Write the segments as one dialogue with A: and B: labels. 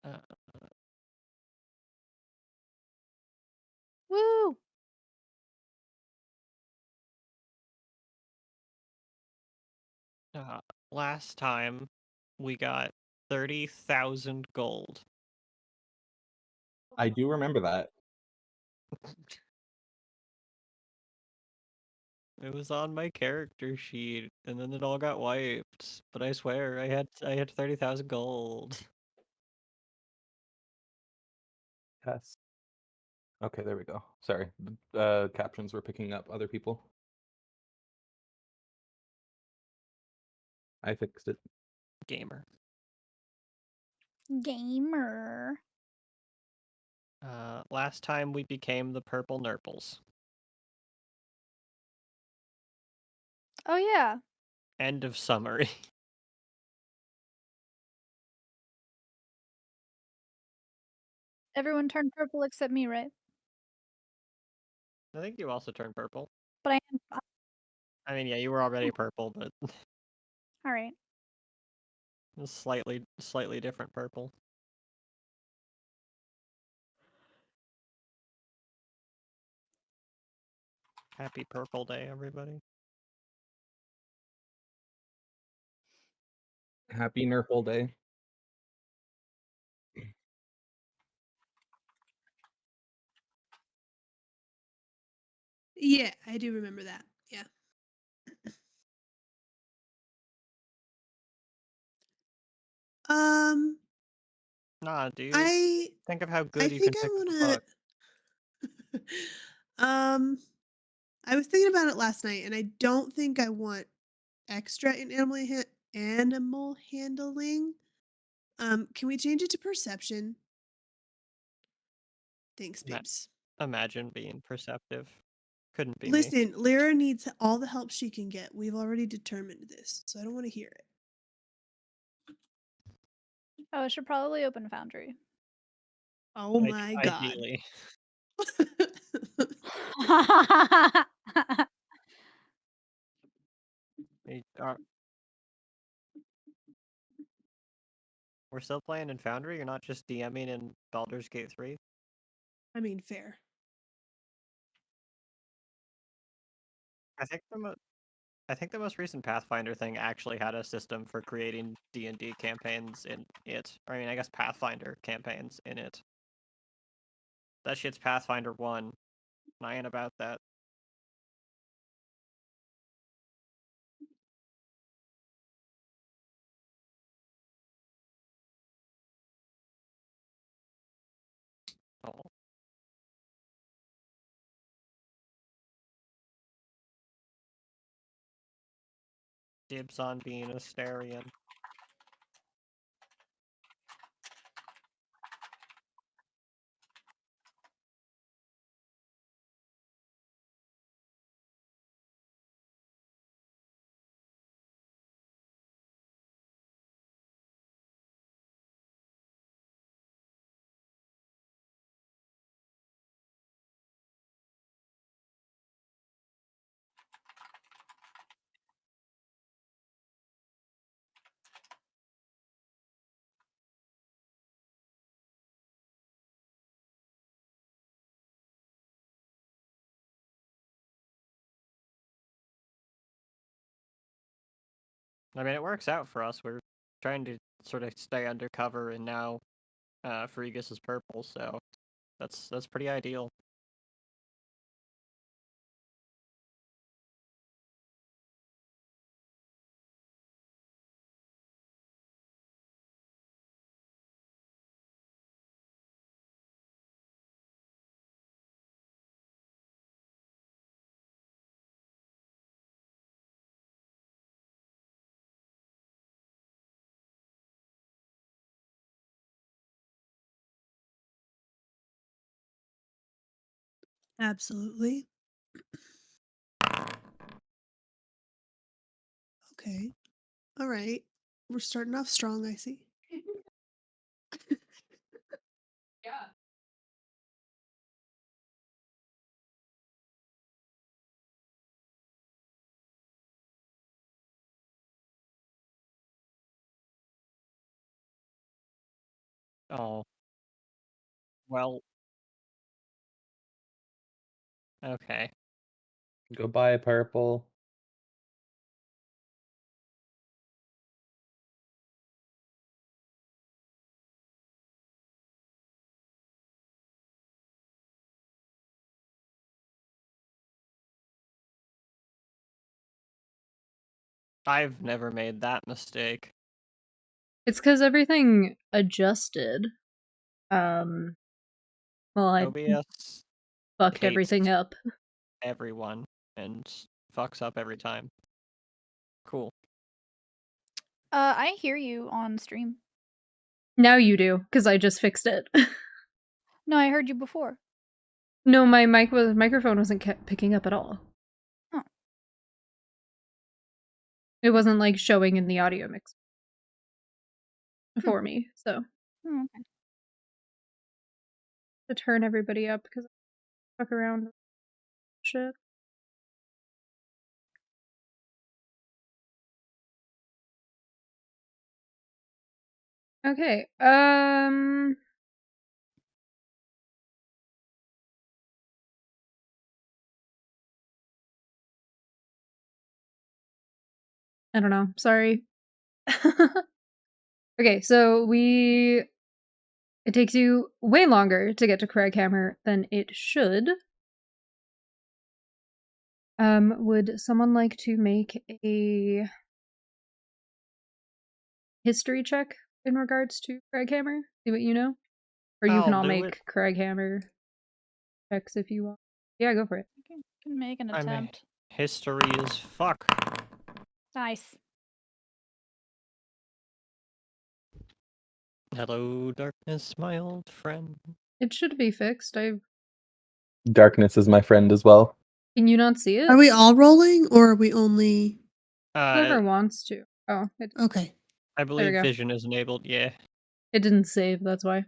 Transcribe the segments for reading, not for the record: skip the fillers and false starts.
A: Uh,
B: Woo!
A: uh, Last time we got 30,000 gold.
C: I do remember that.
A: It was on my character sheet, and then it all got wiped. But I swear, I had 30,000 gold.
C: Yes. Okay, there we go. Sorry. Captions were picking up other people. I fixed it.
A: Gamer.
B: Gamer.
A: Last time we became the purple nurples.
B: Oh yeah.
A: End of summary.
B: Everyone turned purple except me, right?
A: I think you also turned purple.
B: But I am
A: I mean, yeah, you were already purple, but
B: alright.
A: slightly different purple. Happy Purple Day, everybody.
C: Happy Nurple Day.
D: Yeah, I do remember that. Yeah. Um,
A: Nah, dude.
D: I
A: Think of how
D: I
A: good you
D: think
A: can
D: I
A: fix the
D: wanna
A: bug.
D: um I was thinking about it last night and I don't think I want extra in animal handling. Can we change it to perception? Thanks,
A: Ima-
D: babes.
A: Imagine being perceptive. Couldn't be me.
D: Listen, Lyra needs all the help she can get. We've already determined this, so I don't want to hear it.
B: Oh, I should probably open Foundry.
D: Oh my god.
A: Ideally. We're still playing in Foundry? You're not just DMing in Baldur's Gate 3?
D: I mean, fair.
A: I think I think the most recent Pathfinder thing actually had a system for creating D&D campaigns in it. Or, I mean, I guess Pathfinder campaigns in it. That shit's Pathfinder 1. And I ain't about that. Oh. Dibs on being a Starian. I mean, it works out for us. We're trying to sort of stay undercover, and now Fergus is purple, so that's pretty ideal.
D: Absolutely. Okay. All right. We're starting off strong, I see.
B: Yeah.
A: Oh. Well. Okay.
C: Go buy a purple.
A: I've never made that mistake.
E: It's because everything adjusted. Well, I
A: OBS
E: fucked
A: hates
E: everything up.
A: everyone and fucks up every time. Cool.
B: I hear you on stream.
E: Now you do, because I just fixed it.
B: No, I heard you before.
E: No, my microphone wasn't picking up at all.
B: Huh.
E: It wasn't like showing in the audio mix for me, so
B: Oh, okay.
E: to turn everybody up because I fuck around with shit. Okay, I don't know. Sorry. Okay, so it takes you way longer to get to Craghammer than it should. Would someone like to make a history check in regards to Craghammer? See what you know? Or you can
A: I'll
E: all
A: do
E: make
A: it.
E: Craghammer checks if you want. Yeah, go for it.
B: You can make an
A: I may.
B: attempt.
A: History is fuck.
B: Nice.
A: Hello, darkness, my old friend.
E: It should be fixed.
C: Darkness is my friend as well.
E: Can you not see it?
D: Are we all rolling or are we only
E: Whoever wants to. Oh,
D: okay?
A: I believe
E: go.
A: vision is enabled, yeah.
E: it didn't save, that's why.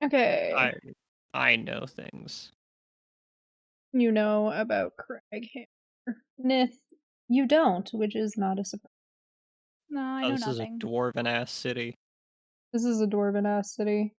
E: Okay.
A: I know things.
E: You know about Craghammer. Nith, you don't, which is not a surprise.
B: No, I
A: Oh,
B: know
A: this is a
B: nothing.
A: dwarven ass city.
E: This is a dwarven ass city.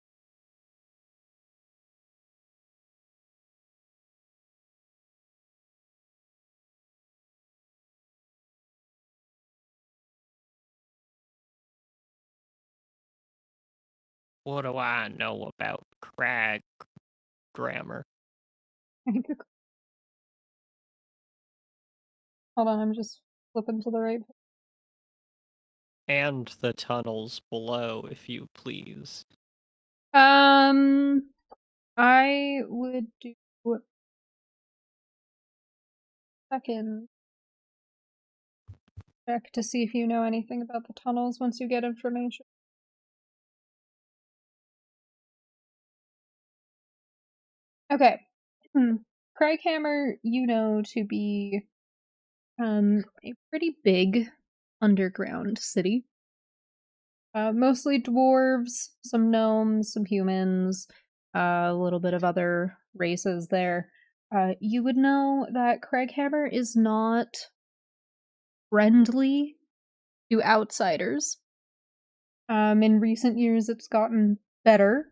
A: What do I know about Crag grammar?
E: Hold on, I'm just flipping to the right.
A: And the tunnels below, if you please.
E: I would do second check to see if you know anything about the tunnels once you get information. Okay. Craghammer, you know to be a pretty big underground city. Mostly dwarves, some gnomes, some humans, a little bit of other races there. You would know that Craghammer is not friendly to outsiders. In recent years, it's gotten better,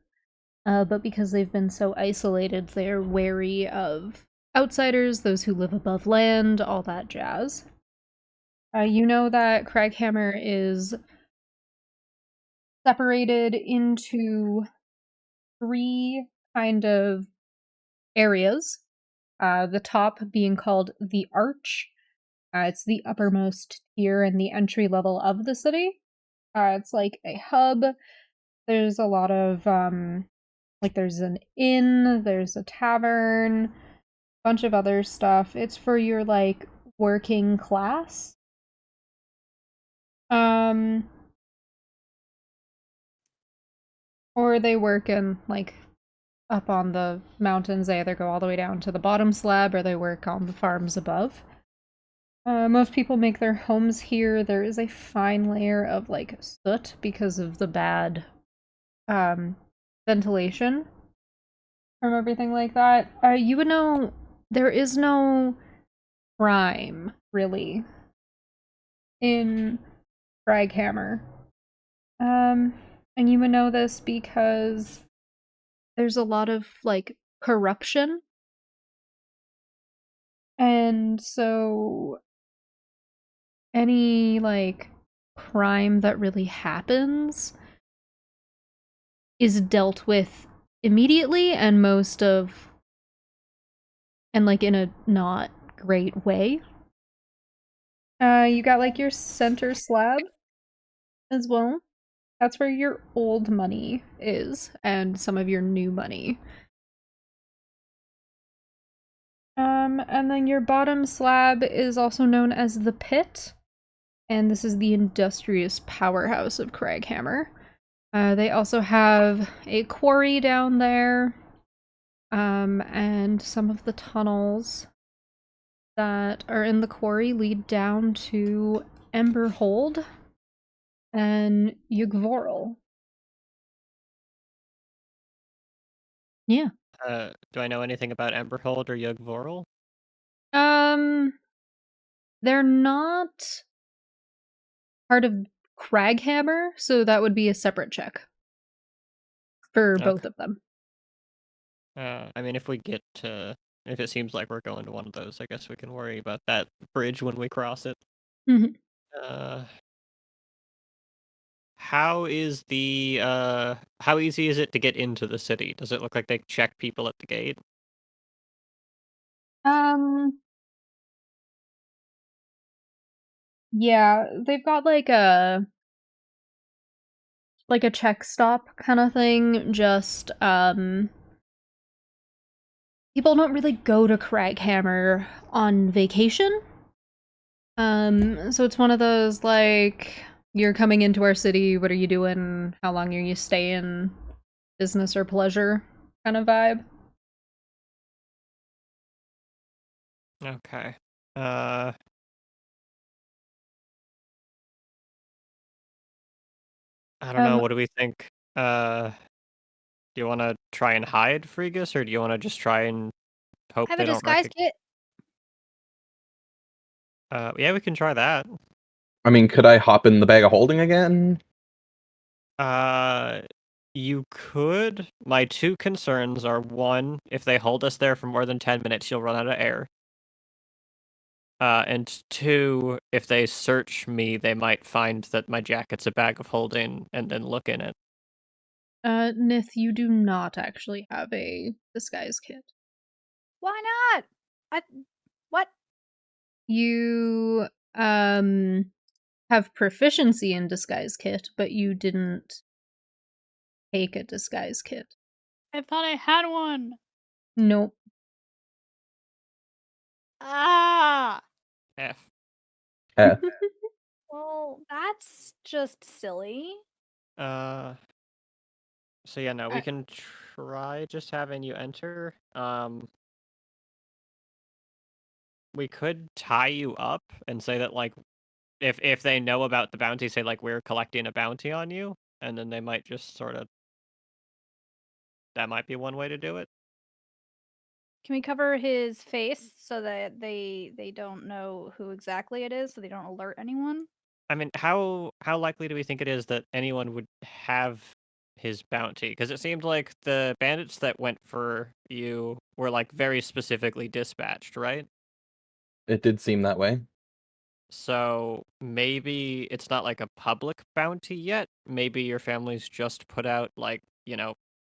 E: but because they've been so isolated, they're wary of outsiders, those who live above land, all that jazz. You know that Craghammer is separated into 3 kind of areas. The top being called the Arch. It's the uppermost tier and the entry level of the city. It's like a hub. There's a lot of like there's an inn, there's a tavern, bunch of other stuff. It's for your like working class. Or they work in like up on the mountains. They either go all the way down to the bottom slab or they work on the farms above. Most people make their homes here. There is a fine layer of like soot because of the bad ventilation from everything like that. You would know there is no crime really in Craghammer. And you would know this because there's a lot of like corruption. And so any like crime that really happens is dealt with immediately and like in a not great way. You got like your center slab as well. That's where your old money is and some of your new money. And then your bottom slab is also known as the pit, and this is the industrious powerhouse of Craghammer. They also have a quarry down there, and some of the tunnels that are in the quarry lead down to Emberhold and Yugvoril. Yeah.
A: Do I know anything about Emberhold or Yugvoril?
E: They're not part of Craghammer, so that would be a separate check for both
A: Okay.
E: of them.
A: I mean, if it seems like we're going to one of those, I guess we can worry about that bridge when we cross it.
E: Mhm.
A: How easy is it to get into the city? Does it look like they check people at the gate?
E: Yeah, they've got like a check stop kind of thing, just people don't really go to Craghammer on vacation. So it's one of those like, you're coming into our city, what are you doing? How long are you staying? Business or pleasure kind of vibe.
A: Okay. I don't know.
E: Um,
A: What do we think? Do you want to try and hide Fregus, or do you want to just try and hope
B: I have
A: they
B: a
A: don't
B: disguise
A: recognize?
B: kit.
A: Yeah, we can try that.
C: I mean, could I hop in the bag of holding again?
A: You could. My two concerns are, one, if they hold us there for more than 10 minutes, you'll run out of air. And two, if they search me, they might find that my jacket's a bag of holding and then look in it.
E: Nith, you do not actually have a disguise kit.
B: Why not? What?
E: You have proficiency in disguise kit, but you didn't take a disguise kit.
B: I thought I had one.
E: Nope.
B: Ah.
A: F.
B: Well, that's just silly.
A: So yeah, no, we
E: I-
A: can try just having you enter. We could tie you up and say that, like, if they know about the bounty, say like we're collecting a bounty on you, and then they might just sort of. That might be one way to do it.
B: Can we cover his face so that they don't know who exactly it is, so they don't alert anyone?
A: I mean, how likely do we think it is that anyone would have his bounty? Because it seemed like the bandits that went for you were like very specifically dispatched, right?
C: It did seem that way.
A: So maybe it's not like a public bounty yet. Maybe your family's just put out like,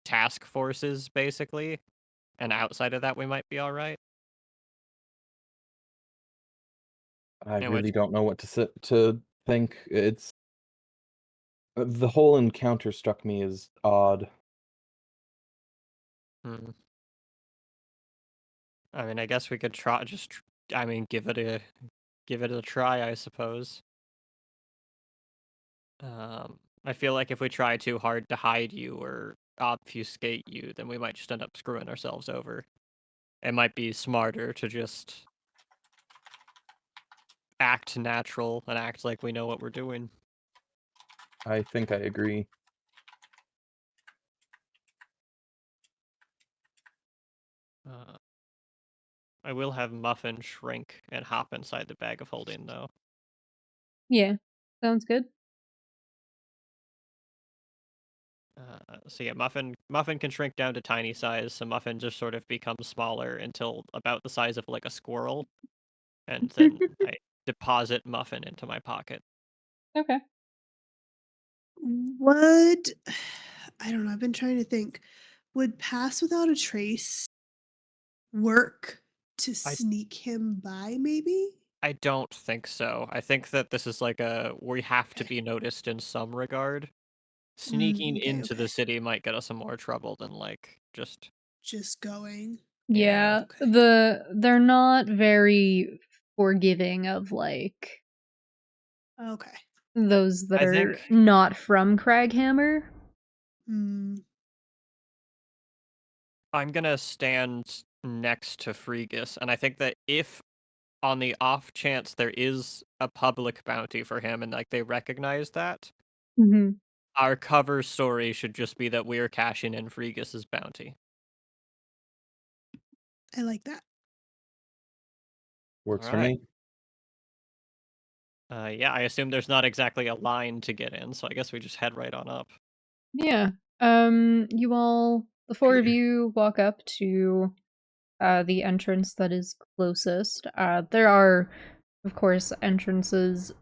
A: task forces basically. And outside of that, we might be all right.
C: I
A: In
C: really
A: which,
C: don't know what to think. It's the whole encounter struck me as odd.
A: hmm. I mean, I guess we could try. I mean, give it a try, I suppose. I feel like if we try too hard to hide you or obfuscate you, then we might just end up screwing ourselves over. It might be smarter to just act natural and act like we know what we're doing.
C: I think I agree.
A: I will have Muffin shrink and hop inside the bag of holding, though.
E: Yeah, sounds good.
A: So yeah, Muffin can shrink down to tiny size, so Muffin just sort of becomes smaller until about the size of like a squirrel, and then I deposit Muffin into my pocket.
E: Okay.
D: Would I don't know, I've been trying to think. Would pass without a trace work to
A: I
D: sneak him by maybe?
A: I don't think so. I think that this is like we have to
D: Okay.
A: be noticed in some regard. Sneaking
D: Okay,
A: into the
D: okay.
A: city might get us in more trouble than like just
D: Just going.
A: yeah.
E: Yeah,
D: Okay.
E: they're not very forgiving of like
D: Okay.
E: those that
A: I
E: are
A: think
E: not from Craghammer.
D: Hmm.
A: I'm gonna stand next to Fregus, and I think that if on the off chance there is a public bounty for him and like they recognize that,
E: Mm-hmm.
A: our cover story should just be that we're cashing in Frigus's bounty.
D: I like that.
C: Works for
A: Alright.
C: me.
A: Yeah, I assume there's not exactly a line to get in, so I guess we just head right on up.
E: Yeah. You all, the four of you, walk up to the entrance that is closest. There are, of course, entrances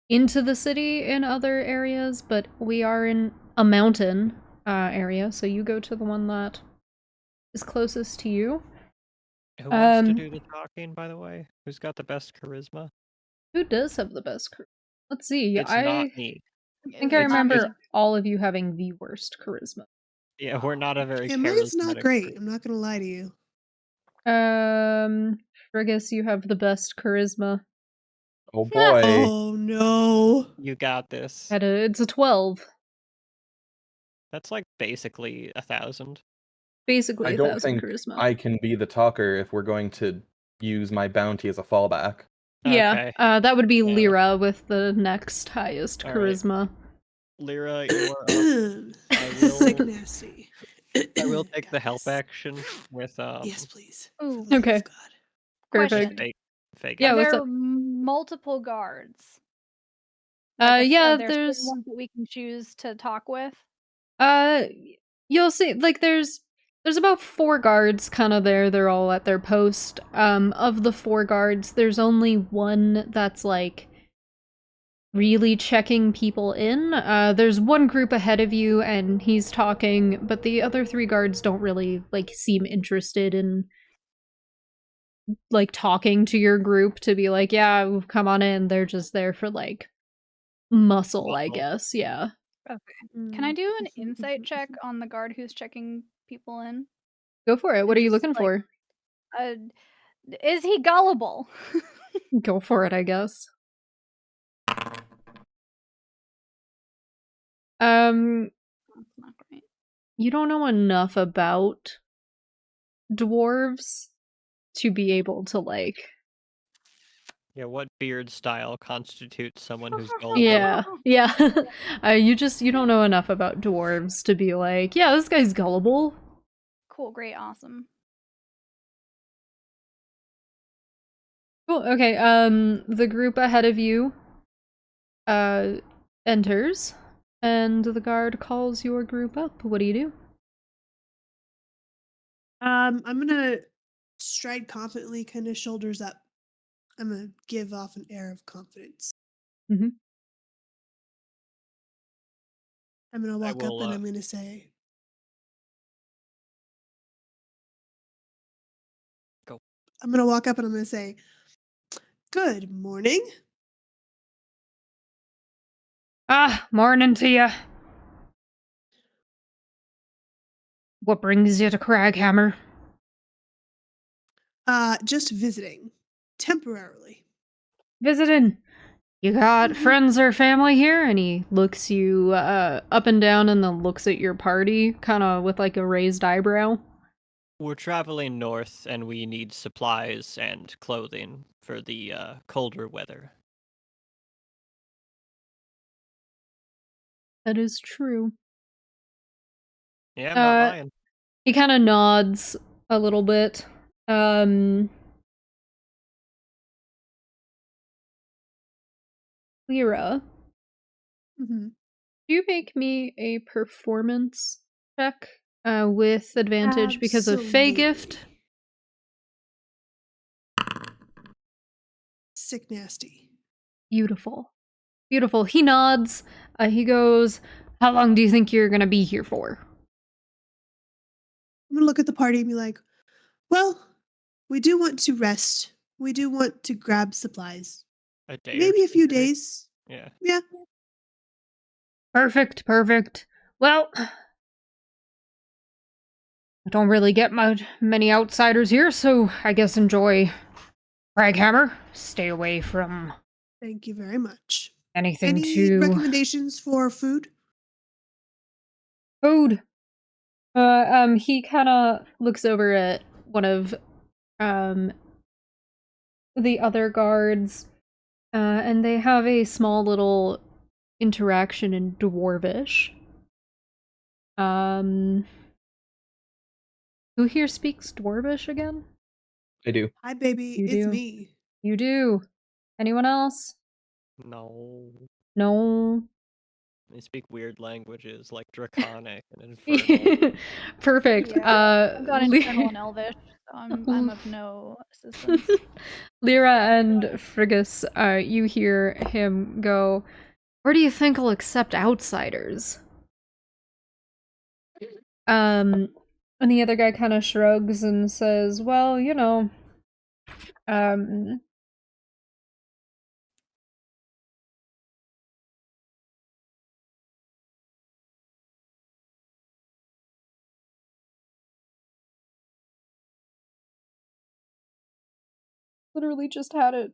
E: into the city in other areas, but we are in a mountain area, so you go to the one that is closest to you.
A: Who wants to
E: Um,
A: do the talking, by the way? Who's got the best charisma?
E: who does have the best? Let's see.
A: It's not
E: I
A: me.
E: think I
A: It's
E: remember all of you having the worst charisma.
A: yeah, we're not a very
D: Yeah, mine's not
A: charismatic
D: great.
A: group.
D: I'm not gonna lie to you.
E: Frigus, you have the best charisma.
C: Oh boy.
D: Oh no.
A: You got this.
E: It's a 12.
A: That's like basically 1,000.
E: Basically
C: I
E: a
C: don't
E: 1,000
C: think
E: charisma.
C: I can be the talker if we're going to use my bounty as a fallback.
E: Yeah,
A: Okay.
E: that would be
A: Yeah.
E: Lyra with the next highest
A: All right.
E: charisma.
A: Lyra, you are up. I will
D: Sick nasty.
A: I will take
D: Got
A: the help
D: this.
A: action with
D: Yes, please.
B: Ooh,
D: For the love
E: Okay.
D: of God.
E: Perfect.
B: question.
A: fake
E: Yeah,
B: Are
E: what's
B: there
E: up?
B: multiple guards? Like,
E: Yeah,
B: are there certain
E: there's
B: ones that we can choose to talk with?
E: you'll see like there's about 4 guards kind of there. They're all at their post. Of the 4 guards, there's only one that's like really checking people in. There's one group ahead of you and he's talking, but the other 3 guards don't really like seem interested in like talking to your group to be like, yeah, come on in. They're just there for like muscle, I
A: Muscle.
E: guess. Yeah.
B: Can I do an insight check on the guard who's checking people in?
E: Go for it. What are you
B: Just,
E: looking
B: like,
E: for?
B: Is he gullible?
E: Go for it, I guess.
B: That's not great.
E: You don't know enough about dwarves to be able to like
A: Yeah, what beard style constitutes someone who's gullible?
E: yeah. You don't know enough about dwarves to be like, yeah, this guy's gullible.
B: Cool, great, awesome.
E: Cool. Okay, the group ahead of you enters and the guard calls your group up. What do you do?
D: I'm gonna stride confidently, kind of shoulders up. I'm gonna give off an air of confidence.
E: Mhm.
D: I'm gonna walk up
A: will,
D: and I'm gonna say,
A: Go.
D: I'm gonna walk up and I'm gonna say, "Good morning."
E: Ah, morning to you. What brings you to Craghammer?
D: Just visiting, temporarily.
E: Visiting. You got
D: Mhm.
E: friends or family here? And he looks you up and down and then looks at your party, kind of with like a raised eyebrow.
A: We're traveling north and we need supplies and clothing for the colder weather.
E: That is true.
A: Yeah, I'm not
E: Uh,
A: lying.
E: He kind of nods a little bit. Lyra,
D: Mm-hmm.
E: you make me a performance check with advantage because of Fey Gift?
D: Absolutely. Sick nasty.
E: Beautiful. Beautiful. He nods. He goes, how long do you think you're gonna be here for?
D: I'm gonna look at the party and be like, well, we do want to rest. We do want to grab supplies.
A: A day or
D: Maybe a
A: two,
D: few
A: maybe?
D: days.
A: Yeah.
D: Yeah.
E: Perfect, perfect. Well, I don't really get many outsiders here, so I guess enjoy Craghammer. Stay away from
D: Thank you very much.
E: anything
D: Any
E: too
D: recommendations for food?
E: food. He kind of looks over at one of the other guards, and they have a small little interaction in Dwarvish. Who here speaks Dwarvish again?
C: I do.
D: Hi, baby.
E: You
D: It's
E: do.
D: me.
E: You do. Anyone else?
A: No.
E: No.
A: They speak weird languages like Draconic and Infernal.
E: Perfect.
B: Yeah, I've got
E: Ly-
B: Infernal and Elvish, so I'm of no assistance.
E: Lyra and Frigus, you hear him go, where do you think he'll accept outsiders? And the other guy kind of shrugs and says, well, you know, literally just had it.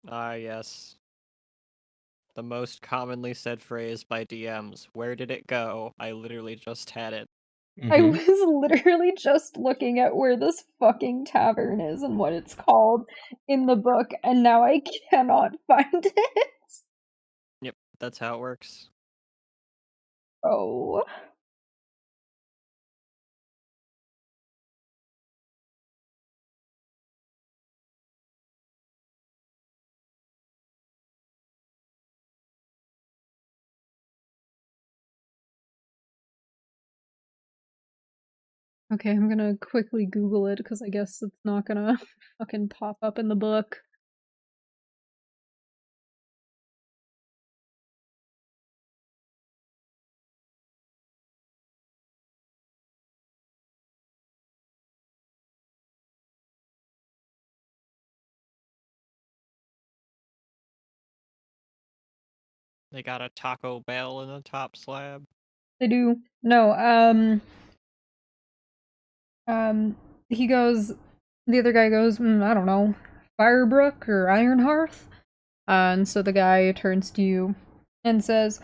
A: Ah, yes. The most commonly said phrase by DMs. Where did it go? I literally just had it.
E: I
C: Mhm.
E: was literally just looking at where this fucking tavern is and what it's called in the book, and now I cannot find it.
A: Yep, that's how it works.
E: Oh. Okay, I'm gonna quickly Google it because I guess it's not gonna fucking pop up in the book.
A: They got a Taco Bell in the top slab.
E: They do. No, he goes, the other guy goes, I don't know, Firebrook or Ironhearth? And so the guy turns to you and says,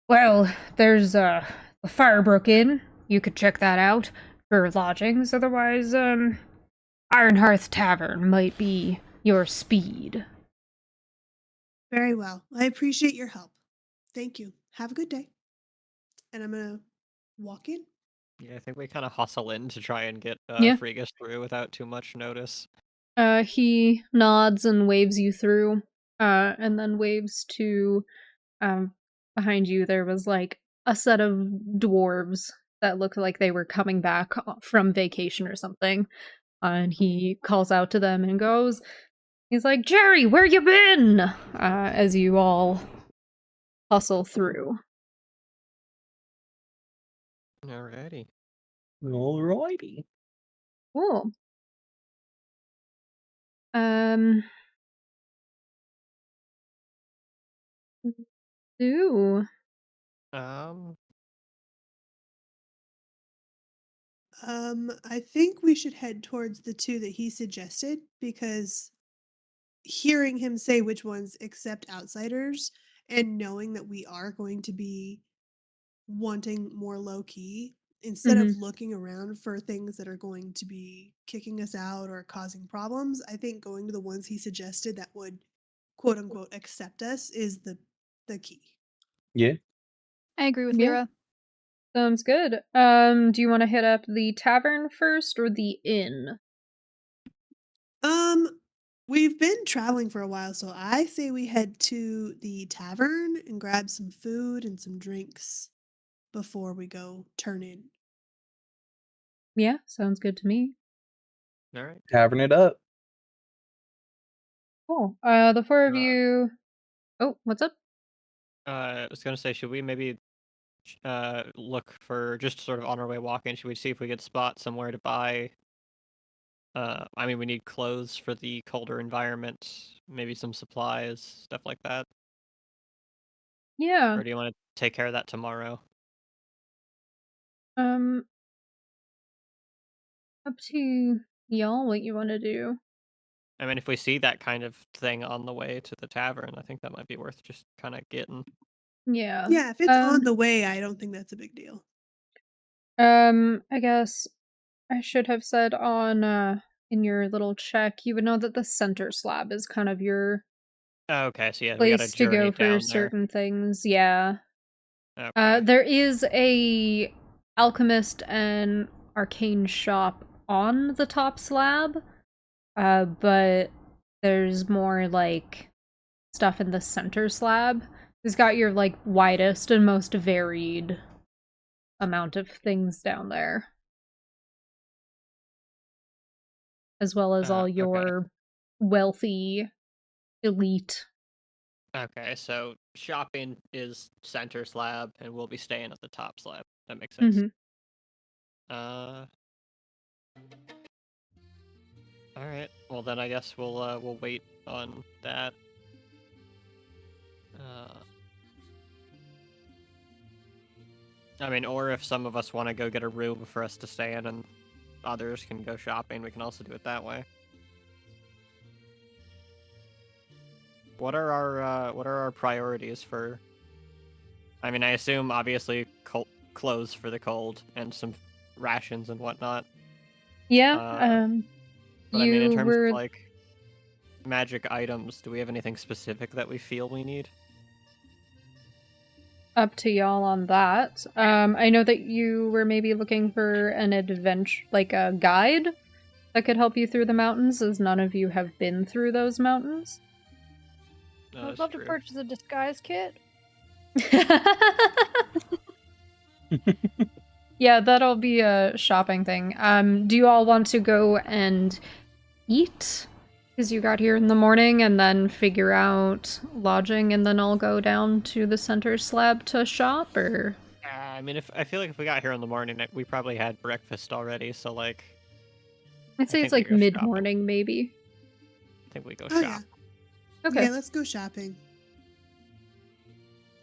E: well, there's, the Firebrook Inn. You could check that out for lodgings. Otherwise, Ironhearth Tavern might be your speed.
D: Very well. I appreciate your help. Thank you. Have a good day. And I'm gonna walk in.
A: Yeah, I think we kind of hustle in to try and get
E: Yeah.
A: Frigus through without too much notice.
E: He nods and waves you through, and then waves to, behind you. There was like a set of dwarves that looked like they were coming back from vacation or something. And he calls out to them and goes, he's like, Jerry, where you been? As you all hustle through.
A: Alrighty.
C: Alrighty.
E: Cool. Ooh.
D: I think we should head towards the two that he suggested because hearing him say which ones accept outsiders and knowing that we are going to be wanting more low key, instead of looking around for things that are going to be kicking us out or causing problems, I think going to the ones he suggested that would quote unquote accept us is the key.
C: Yeah.
B: I agree with
E: Yeah.
B: Lyra.
E: Sounds good. Do you want to hit up the tavern first or the inn?
D: We've been traveling for a while, so I say we head to the tavern and grab some food and some drinks before we go turn in.
E: Yeah, sounds good to me.
A: All right.
C: Tavern it up.
E: Cool. The four of
A: Uh,
E: you. Oh, what's up?
A: I was gonna say, should we maybe look for just sort of on our way walking? Should we see if we could spot somewhere to buy? I mean, we need clothes for the colder environment, maybe some supplies, stuff like that.
E: Yeah.
A: Or do you want to take care of that tomorrow?
E: Um, up to y'all what you want to do.
A: I mean, if we see that kind of thing on the way to the tavern, I think that might be worth just kind of getting.
E: Yeah.
D: Yeah, if it's on the way, I don't think that's a big deal.
E: I guess I should have said on in your little check, you would know that the center slab is kind of your
A: Okay, so yeah, we got a
E: place to
A: journey
E: go for
A: down
E: certain things. Yeah.
A: there. Okay.
E: There is a alchemist and arcane shop on the top slab, but there's more like stuff in the center slab. It's got your like widest and most varied amount of things down there, as well as all
A: Okay.
E: your wealthy elite.
A: Okay, so shopping is center slab, and we'll be staying at the top slab. That makes sense.
E: Mhm.
A: All right. Well, then I guess we'll wait on that. I mean, or if some of us want to go get a room for us to stay in, and others can go shopping, we can also do it that way. What are our priorities for? I mean, I assume obviously clothes for the cold and some rations and whatnot.
E: Yeah.
A: But I mean, in
E: You
A: terms
E: were
A: of like magic items, do we have anything specific that we feel we need?
E: up to y'all on that. I know that you were maybe looking for an adventure, like a guide that could help you through the mountains, as none of you have been through those mountains.
A: No,
B: I'd
A: that's
B: love
A: true.
B: to purchase a disguise kit.
E: Yeah, that'll be a shopping thing. Do you all want to go and eat? Because you got here in the morning, and then figure out lodging, and then I'll go down to the center slab to shop, or...
A: I mean, if I feel like if we got here in the morning, we probably had breakfast already. So like,
E: I'd say
A: I
E: it's
A: think
E: like
A: we go shopping.
E: mid-morning, maybe.
A: I think we go
D: Oh,
A: shop.
D: yeah.
E: Okay,
D: Yeah, let's go shopping.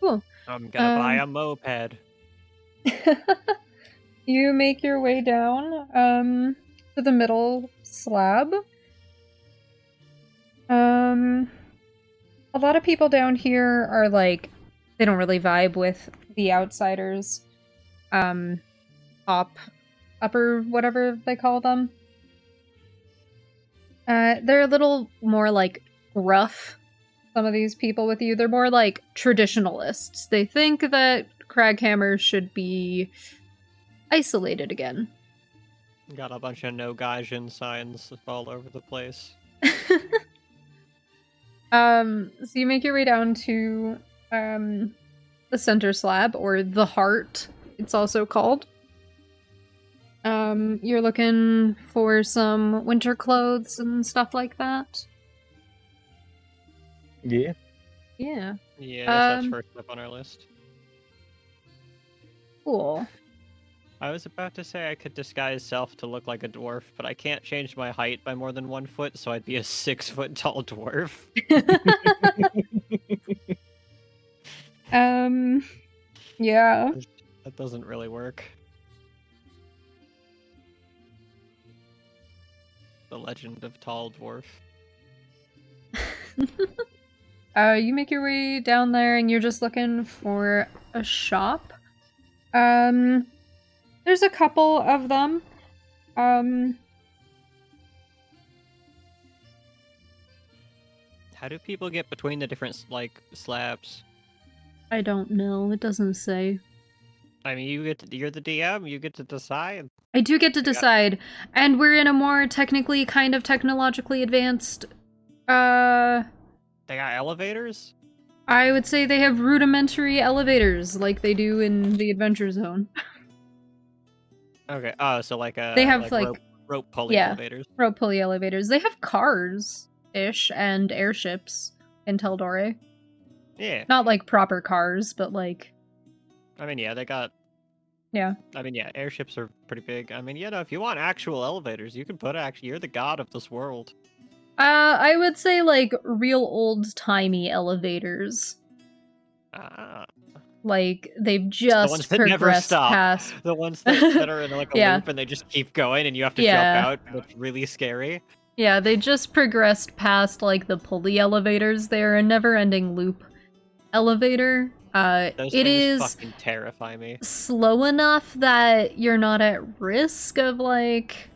E: cool.
A: I'm gonna buy a moped.
E: You make your way down to the middle slab. A lot of people down here are like, they don't really vibe with the outsiders. Upper, whatever they call them. They're a little more like rough, some of these people with you. They're more like traditionalists. They think that Craghammer should be isolated again.
A: Got a bunch of no gaijin signs all over the place.
E: So you make your way down to the center slab, or the heart, it's also called. You're looking for some winter clothes and stuff like that.
C: Yeah.
E: Yeah.
A: Yeah, I guess that's
E: Um,
A: first up on our list.
E: Cool.
A: I was about to say I could disguise self to look like a dwarf, but I can't change my height by more than 1 foot, so I'd be a 6-foot tall dwarf.
E: Yeah.
A: That doesn't really work. The Legend of Tall Dwarf.
E: You make your way down there and you're just looking for a shop. There's a couple of them.
A: How do people get between the different like slabs?
E: I don't know. It doesn't say.
A: I mean, you're the DM. You get to decide.
E: I do get to decide, and we're in a more technically kind of technologically advanced
A: They got elevators?
E: I would say they have rudimentary elevators like they do in the Adventure Zone.
A: Okay. Oh, so like
E: They have, like-
A: rope pulley
E: yeah.
A: elevators.
E: Rope pulley elevators. They have cars-ish and airships in Teldore.
A: Yeah.
E: Not like proper cars, but like
A: I mean, yeah, they got.
E: Yeah.
A: I mean, yeah, airships are pretty big. I mean, if you want actual elevators, you can put you're the god of this world.
E: I would say like real old-timey elevators.
A: Ah.
E: Like they've
A: ones
E: just
A: that never
E: progressed
A: stop.
E: past.
A: The ones that are in like a
E: Yeah.
A: loop and they just keep going and you have to
E: Yeah.
A: jump out. That's really scary.
E: Yeah, they just progressed past like the pulley elevators. They're a never-ending loop elevator.
A: Those
E: It
A: things
E: is
A: fucking terrify me.
E: slow enough that you're not at risk of like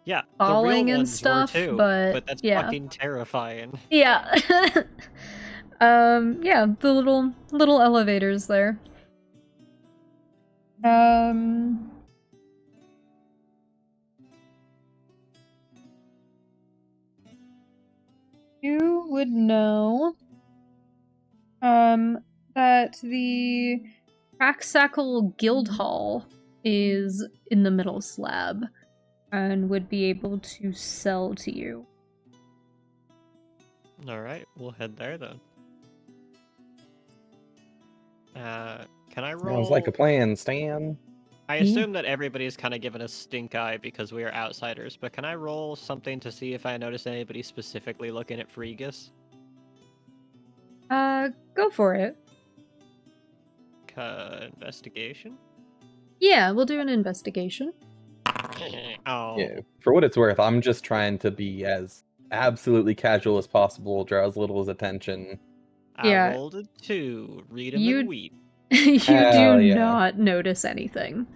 A: Yeah,
E: falling
A: the real
E: and
A: ones
E: stuff,
A: were too,
E: but
A: that's
E: yeah.
A: fucking terrifying.
E: Yeah. Yeah, the little elevators there. You would know that the Cracksackle Guildhall is in the middle slab and would be able to sell to you.
A: All right, we'll head there then. Can I roll?
C: Sounds like a plan, Stan.
A: I
E: Yeah.
A: assume that everybody's kind of given us stink eye because we are outsiders, but can I roll something to see if I notice anybody specifically looking at Freegus?
E: Go for it.
A: Investigation?
E: Yeah, we'll do an investigation.
A: Oh.
C: Yeah. For what it's worth, I'm just trying to be as absolutely casual as possible, draw as little as attention.
A: I rolled a 2. Read 'em
E: You-
A: and weep.
E: You
C: Hell
E: do
C: yeah.
E: not notice anything.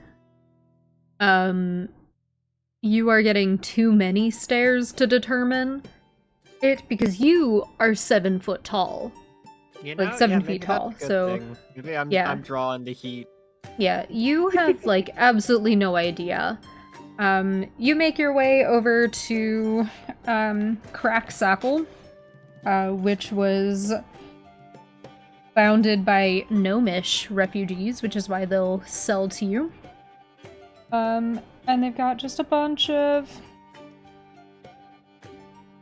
E: You are getting too many stairs to determine it because you are 7 foot tall.
A: You
E: Like
A: know,
E: 7
A: maybe
E: feet
A: that's a
E: tall,
A: good
E: so,
A: thing. Maybe I'm
E: yeah.
A: I'm drawing the heat.
E: Yeah, you have like absolutely no idea. You make your way over to Cracksackle, which was founded by Gnomish refugees, which is why they'll sell to you. And they've got just a bunch of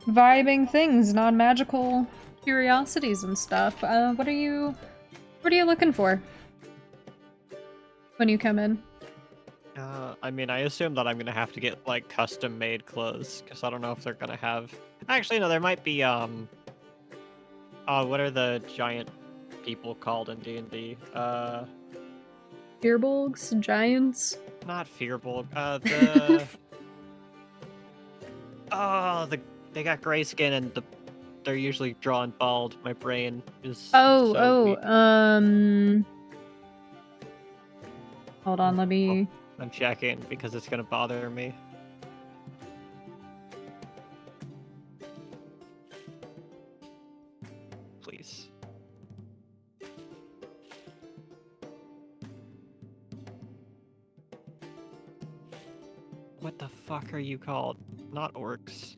E: vibing things, non-magical curiosities and stuff. What are you looking for when you come in?
A: I mean, I assume that I'm gonna have to get like custom-made clothes because I don't know if they're gonna have. Actually, no, there might be. What are the giant people called in D&D?
E: Fearbolgs? Giants?
A: Not Fearbolg. The. They got gray skin and they're usually drawn bald. My brain is. so weak.
E: Hold on, let me...
A: I'm checking because it's gonna bother me. Please. What the fuck are you called? Not orcs.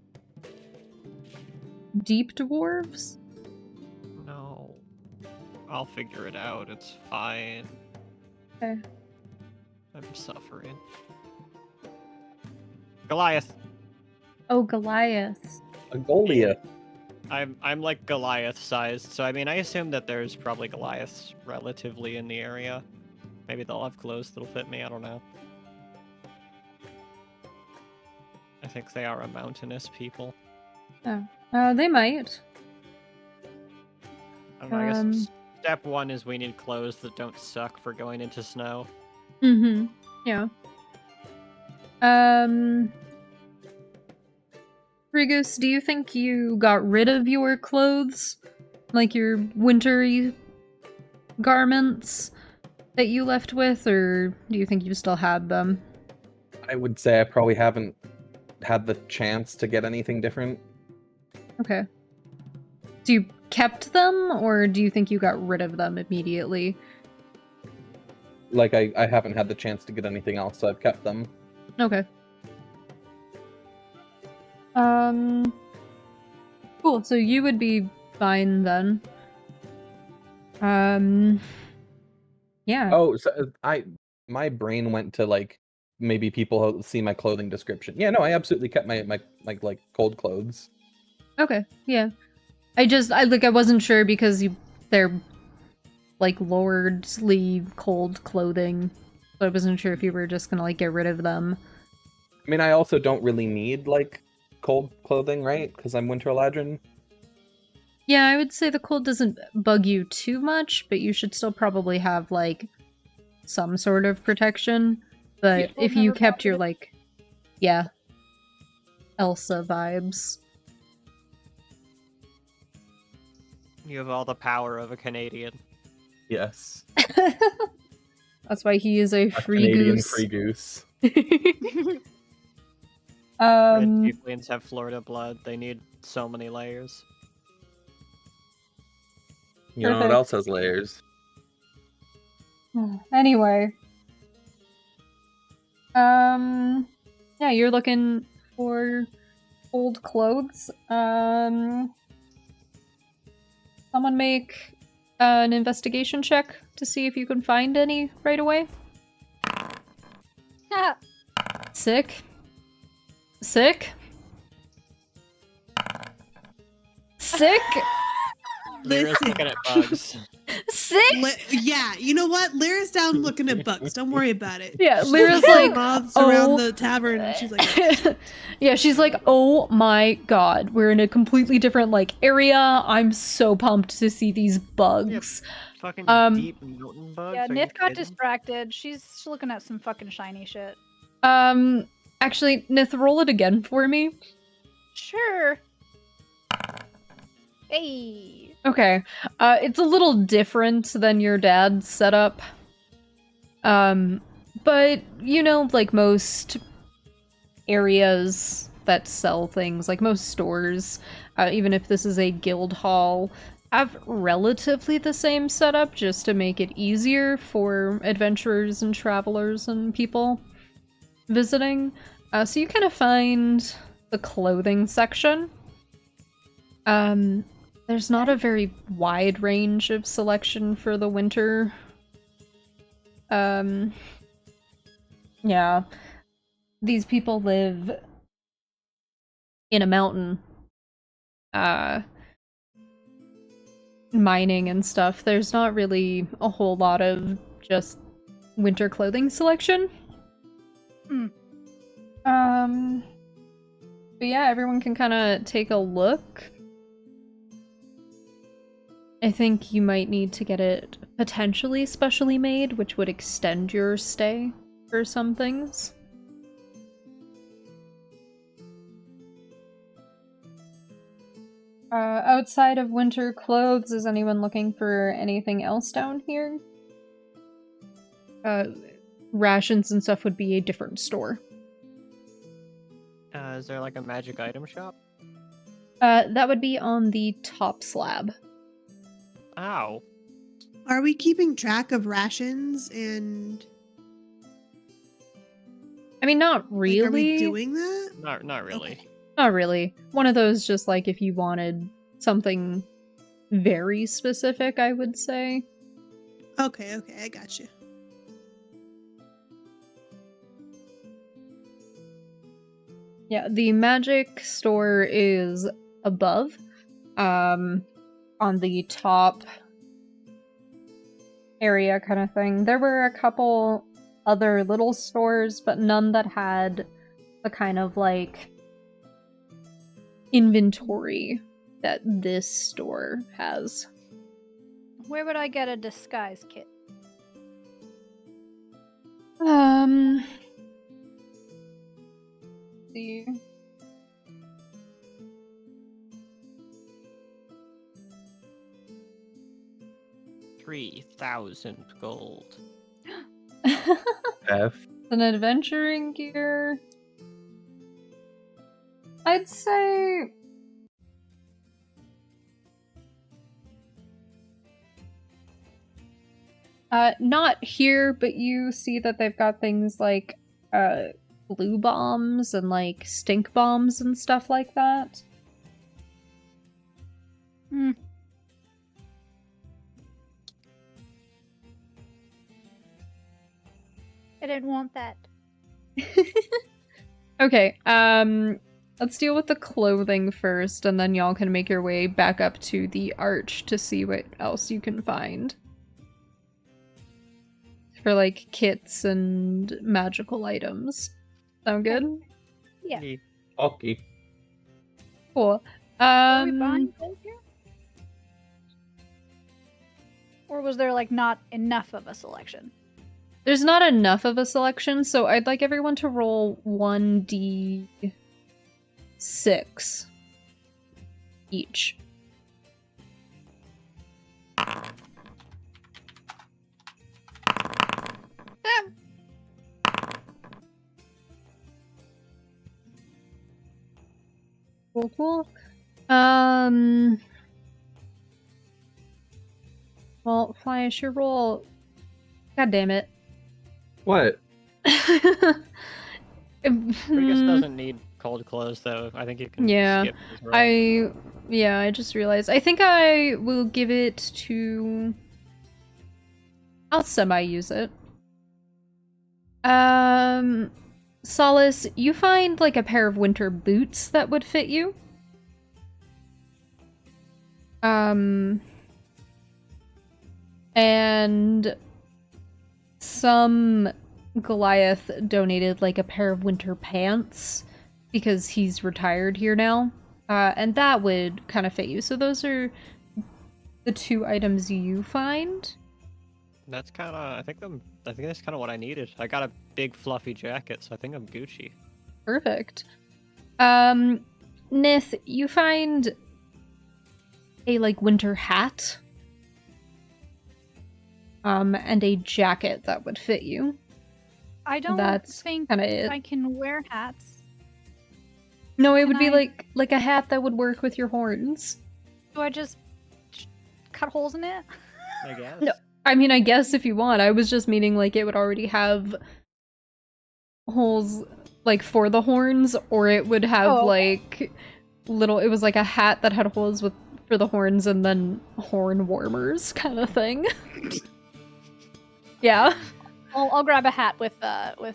E: Deep dwarves?
A: No. I'll figure it out. It's fine.
E: Okay.
A: I'm suffering. Goliath.
E: Oh, Goliath.
C: A Golia.
A: I'm like Goliath sized, so I mean I assume that there's probably Goliaths relatively in the area. Maybe they'll have clothes that'll fit me, I don't know. I think they are a mountainous people.
E: They might.
A: I don't know, I guess step 1 is we need clothes that don't suck for going into snow.
E: Mm-hmm. Yeah. Rigus, do you think you got rid of your clothes? Like your wintry garments that you left with, or do you think you still had them?
C: I would say I probably haven't had the chance to get anything different.
E: Okay. So you kept them, or do you think you got rid of them immediately?
C: Like, I haven't had the chance to get anything else, so I've kept them.
E: Okay. Cool. So you would be fine then. Yeah.
C: Oh, so my brain went to like maybe people see my clothing description. Yeah, no, I absolutely kept my like cold clothes.
E: Okay. Yeah. I wasn't sure because they're like lordly cold clothing. So I wasn't sure if you were just gonna like get rid of them.
C: I mean, I also don't really need like cold clothing, right? Because I'm Winter Eladrin.
E: Yeah, I would say the cold doesn't bug you too much, but you should still probably have like some sort of protection. But
B: Cold
E: if you
B: never
E: kept your
B: bothered
E: like, yeah, Elsa vibes.
A: You have all the power of a Canadian.
C: Yes,
E: That's why he is a
C: a
E: free
C: Canadian
E: goose.
C: free goose.
A: Red
E: um,
A: Tieflings have Florida blood. They need so many layers.
C: You know what
E: Perfect.
C: else has layers?
E: anyway. Yeah, you're looking for old clothes. Someone make an investigation check to see if you can find any right away. Sick. Sick. Sick.
A: Lyra's
D: Listen.
A: looking at bugs.
E: Sick.
D: Yeah, you know what? Lyra's down looking at bugs. Don't worry about it.
E: Yeah,
D: She's
E: Lyra's
D: looking at
E: like,
D: moths
E: "Oh."
D: around the tavern, and she's like,
E: yeah, she's like, oh my god, we're in a completely different like area. I'm so pumped to see these bugs.
A: Fucking deep mountain bugs.
B: Yeah,
A: Are you
B: Nith got
A: kidding?
B: distracted. She's looking at some fucking shiny shit.
E: Actually, Nith, roll it again for me.
B: Sure. Hey.
E: Okay. It's a little different than your dad's setup. But you know, like most areas that sell things, like most stores, even if this is a guild hall, have relatively the same setup just to make it easier for adventurers and travelers and people visiting. So you kind of find the clothing section. There's not a very wide range of selection for the winter. Yeah. These people live in a mountain. Mining and stuff. There's not really a whole lot of just winter clothing selection. But yeah, everyone can kind of take a look. I think you might need to get it potentially specially made, which would extend your stay for some things. Outside of winter clothes, is anyone looking for anything else down here? Rations and stuff would be a different store.
A: Is there like a magic item shop?
E: That would be on the top slab.
A: Ow.
D: are we keeping track of rations and
E: I mean, not
D: like,
E: really.
D: are we doing that?
A: Not really.
D: Okay.
E: Not really. One of those just like if you wanted something very specific, I would say.
D: Okay, I got you.
E: Yeah, the magic store is above, on the top area kind of thing. There were a couple other little stores, but none that had the kind of like inventory that this store has.
B: Where would I get a disguise kit?
E: See.
A: $3,000 gold.
C: F.
E: An adventuring gear. I'd say not here, but you see that they've got things like glue bombs and like stink bombs and stuff like that.
B: Mm. I didn't want that.
E: Okay, let's deal with the clothing first, and then y'all can make your way back up to the arch to see what else you can find. For, like, kits and magical items. Sound good?
B: Yeah.
A: Neat.
C: Okay.
E: Cool.
B: Are we buying clothes here? Or was there, like, not enough of a selection?
E: There's not enough of a selection, so I'd like everyone to roll 1d6 each. Cool. Well, Flyish, your roll. God damn it.
C: What?
A: Frigus
E: Mm,
A: doesn't need cold clothes, though. I think you can
E: Yeah,
A: skip his roll.
E: I just realized. I think I will give it to. I'll semi-use it. Solace, you find like a pair of winter boots that would fit you. And some Goliath donated like a pair of winter pants because he's retired here now. And that would kind of fit you. So those are the two items you find.
A: That's kind of. I think that's kind of what I needed. I got a big fluffy jacket, so I think I'm Gucci.
E: Perfect. Nith, you find a like winter hat. And a jacket that would fit you.
B: I don't
E: That's
B: think
E: kind of it.
B: I can wear hats.
E: No, it
B: Can
E: would be
B: I-
E: like a hat that would work with your horns.
B: Do I just cut holes in it?
A: I guess.
E: No. I mean, I guess if you want. I was just meaning like it would already have holes like for the horns, or it would have
B: Oh, okay.
E: like little. It was like a hat that had holes for the horns and then horn warmers kind of thing. Yeah.
B: I'll grab a hat with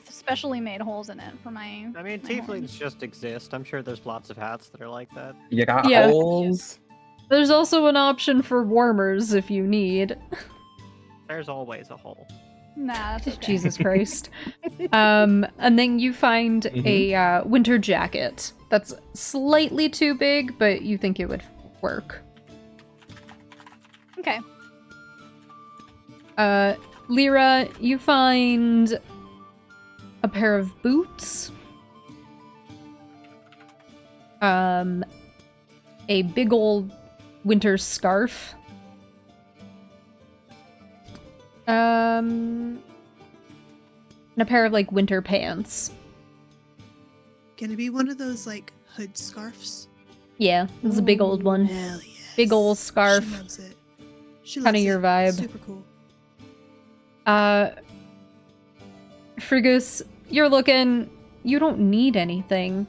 B: specially made holes in it for my.
A: I mean,
B: my
A: tieflings
B: horns.
A: just exist. I'm sure there's lots of hats that are like that.
C: You got
E: Yeah.
C: holes?
E: There's also an option for warmers if you need.
A: There's always a hole.
B: Nah, that's okay.
E: Jesus Christ. And then you find a winter jacket that's slightly too big, but you think it would work.
B: Okay.
E: Lyra, you find a pair of boots. A big old winter scarf. And a pair of like winter pants.
D: Can it be one of those like hood scarves?
E: Yeah, it's a big old one.
D: Hell yes.
E: Big old scarf.
D: She loves it. She
E: Kinda
D: loves
E: your
D: it.
E: vibe.
D: Super cool.
E: Frigus, you're looking. You don't need anything,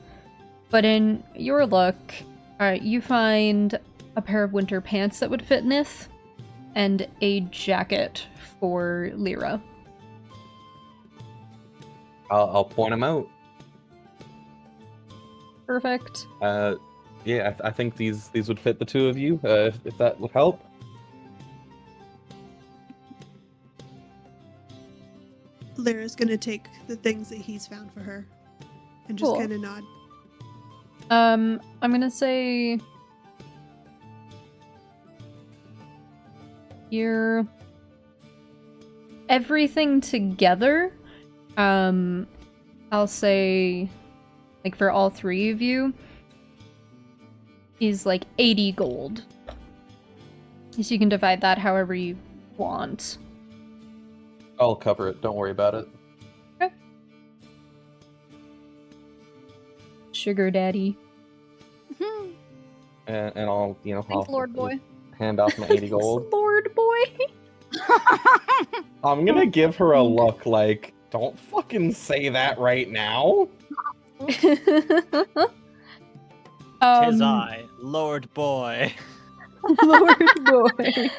E: but in your look, you find a pair of winter pants that would fit Nith, and a jacket for Lyra.
C: I'll point them out.
E: Perfect.
C: Yeah, I think these would fit the two of you. If that would help.
D: Lyra's gonna take the things that he's found for her and just
E: Cool.
D: kind of nod.
E: I'm gonna say you're everything together. I'll say, like for all three of you, is like 80 gold. So you can divide that however you want.
C: I'll cover it. Don't worry about it.
E: Sugar daddy.
B: Mhm.
C: And I'll,
B: Thanks,
C: I'll
B: Lord Boy.
C: hand off my 80 gold.
E: Lord boy.
C: I'm gonna give her a look like, don't fucking say that right now.
A: Tis I, Lord Boy.
E: Lord Boy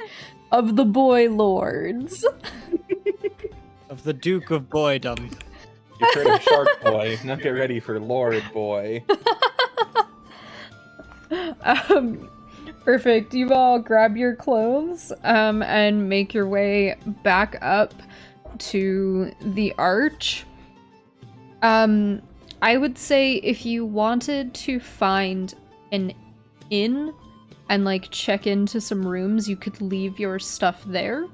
E: of the Boy Lords.
A: Of the Duke of Boydom.
C: You've heard of Shark Boy. Now get ready for Lord Boy.
E: Perfect. You all grab your clothes and make your way back up to the arch. I would say if you wanted to find an inn and like check into some rooms, you could leave your stuff there.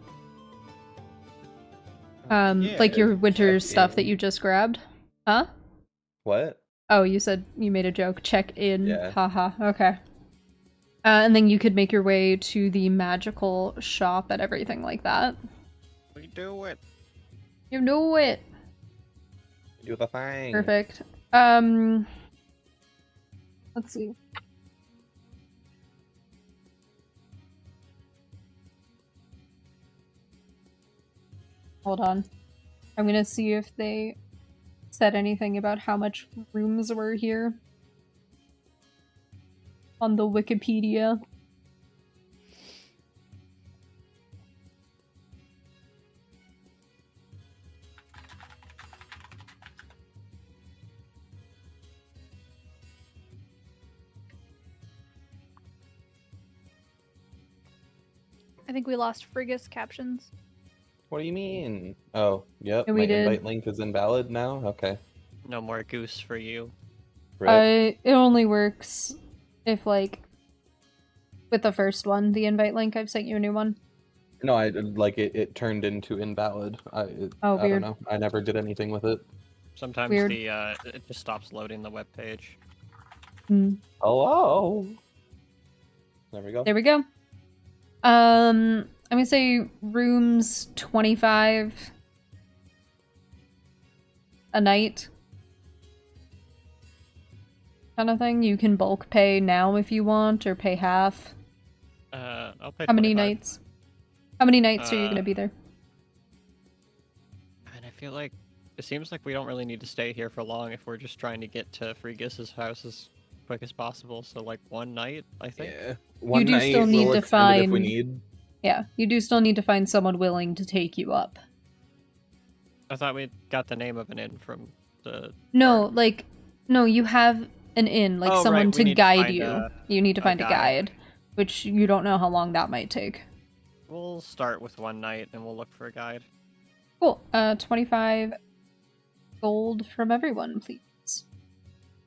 E: Like your winter
C: check
E: stuff
C: in.
E: that you just grabbed. Huh?
C: What?
E: Oh, you said you made a joke. Check in.
C: Yeah.
E: Haha. Okay. And then you could make your way to the magical shop and everything like that.
A: We do it.
E: You know it.
C: Do the thing.
E: Perfect. Let's see. Hold on. I'm gonna see if they said anything about how much rooms were here on the Wikipedia.
B: I think we lost Frigus captions.
C: What do you mean? Oh, yep.
E: Yeah,
C: My
E: we did.
C: invite link is invalid now? Okay.
A: No more goose for you.
C: Right.
E: It only works if, like, with the first one, the invite link. I've sent you a new one.
C: No, I like it turned into invalid. I don't
E: Weird.
C: know. I never did anything with it.
A: Sometimes
E: Weird.
A: it just stops loading the web page.
C: Hello. There we go.
E: There we go. I'm gonna say rooms 25 a night. Kind of thing. You can bulk pay now if you want, or pay half.
A: I'll pay
E: How many
A: 25.
E: nights? How many nights are you gonna be there?
A: And I feel like it seems like we don't really need to stay here for long if we're just trying to get to Frigus's house as quick as possible. So like one night, I think.
C: Yeah. One
E: do
C: night,
E: still need
C: we'll
E: to
C: extend it if we
E: find-
C: need.
E: Yeah, you do still need to find someone willing to take you up.
A: I thought we got the name of an inn from the.
E: No, no, you have an inn, like
A: Oh,
E: someone
A: right, we
E: to
A: need to
E: guide
A: find
E: you. You need to find a guide, which you don't know how long that might take.
A: We'll start with one night and we'll look for a guide.
E: Cool. 25 gold from everyone, please.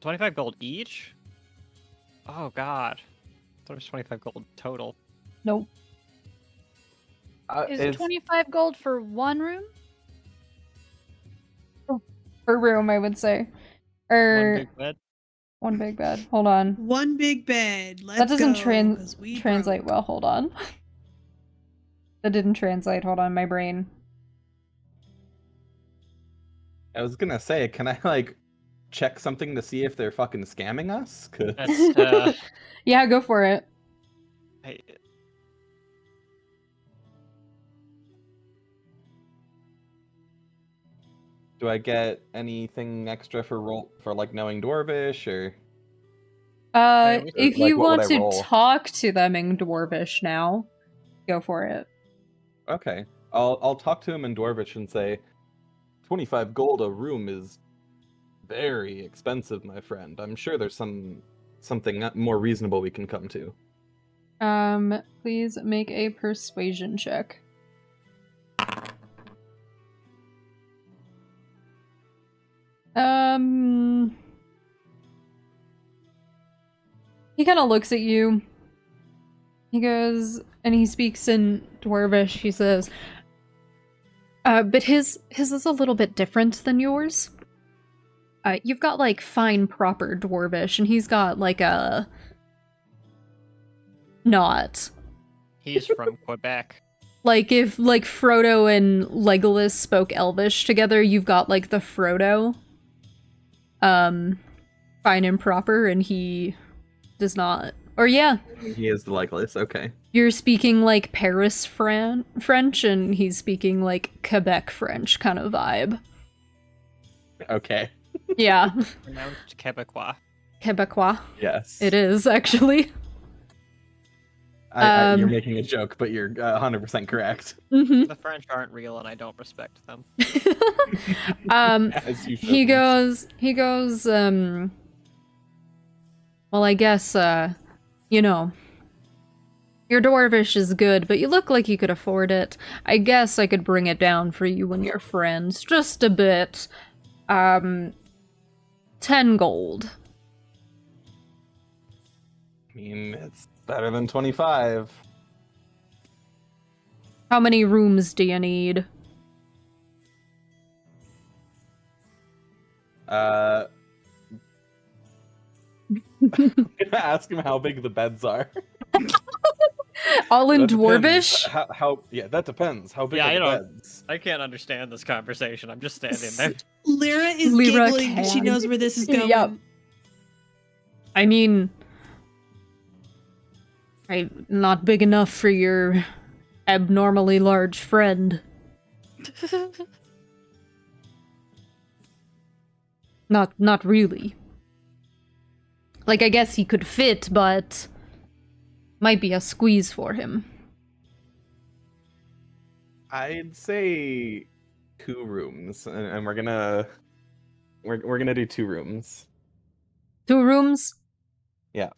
A: 25 gold each? Oh god. I thought it was 25 gold total.
E: Nope.
B: Is 25 gold for one room?
E: Per room, I would say.
A: One
E: Or
A: big bed?
E: one big bed. Hold on.
D: One big bed. Let's
E: That doesn't
D: go, 'cause we
E: translate
D: broke.
E: well. Hold on. That didn't translate. Hold on, my brain.
C: I was gonna say, can I like check something to see if they're fucking scamming us? 'Cause-
A: That's,
E: Yeah, go for it.
A: I,
C: Do I get anything extra for like knowing Dwarvish or?
A: we could-
E: If
C: like,
E: you
C: what would
E: want
C: I
E: to
C: roll?
E: talk to them in Dwarvish now, go for it.
C: Okay, I'll talk to him in Dwarvish and say, 25 gold a room is very expensive, my friend. I'm sure there's something more reasonable we can come to.
E: Please make a persuasion check. He kind of looks at you. He goes, and he speaks in Dwarvish. He says, but his is a little bit different than yours. You've got, like, fine, proper Dwarvish, and he's got, like, a... not.
A: he's from Quebec.
E: Like, if, like, Frodo and Legolas spoke Elvish together, you've got, like, the Frodo. Fine and proper, and he does not. Or, yeah,
C: He is the Legolas, okay.
E: you're speaking, like, Paris French, and he's speaking, like, Quebec French kind of vibe.
C: Okay.
E: Yeah,
A: Pronounced Quebecois.
E: Quebecois.
C: Yes.
E: It is, actually.
C: You're
E: Um,
C: making a joke, but you're 100% correct.
E: mhm.
A: The French aren't real, and I don't respect them.
C: As you
E: He
C: shouldn't.
E: goes, well, I guess, you know, your dwarvish is good, but you look like you could afford it. I guess I could bring it down for you and your friends, just a bit. 10 gold.
C: I mean, it's better than 25.
E: How many rooms do you need?
C: I'm gonna ask him how big the beds are.
E: All in
C: That depends.
E: dwarvish?
C: How? Yeah, that depends. How big
A: Yeah,
C: are
A: you
C: the
A: know,
C: beds?
A: I can't understand this conversation. I'm just standing there.
D: Lyra is
E: Lyra
D: giggling because she
E: can.
D: knows where this is going.
E: Yup. I mean, I'm not big enough for your abnormally large friend. Not really. Like, I guess he could fit, but might be a squeeze for him.
C: I'd say 2 rooms, and we're gonna do 2 rooms.
E: 2 rooms?
C: Yeah.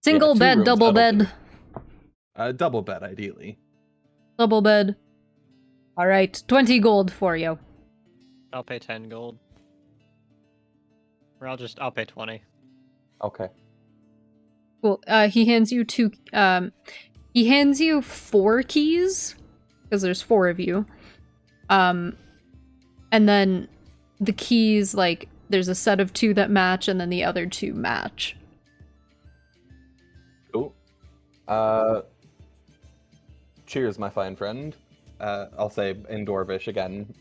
E: Single
C: 2
E: bed,
C: rooms,
E: double
C: that'll
E: bed.
C: do. Double bed, ideally.
E: Double bed. Alright, 20 gold for you.
A: I'll pay 10 gold. Or I'll pay 20.
C: Okay.
E: Cool. He hands you 2, he hands you 4 keys, because there's 4 of you. And then the keys, like, there's a set of 2 that match, and then the other 2 match.
C: Cool. Cheers, my fine friend. I'll say in Dwarvish again,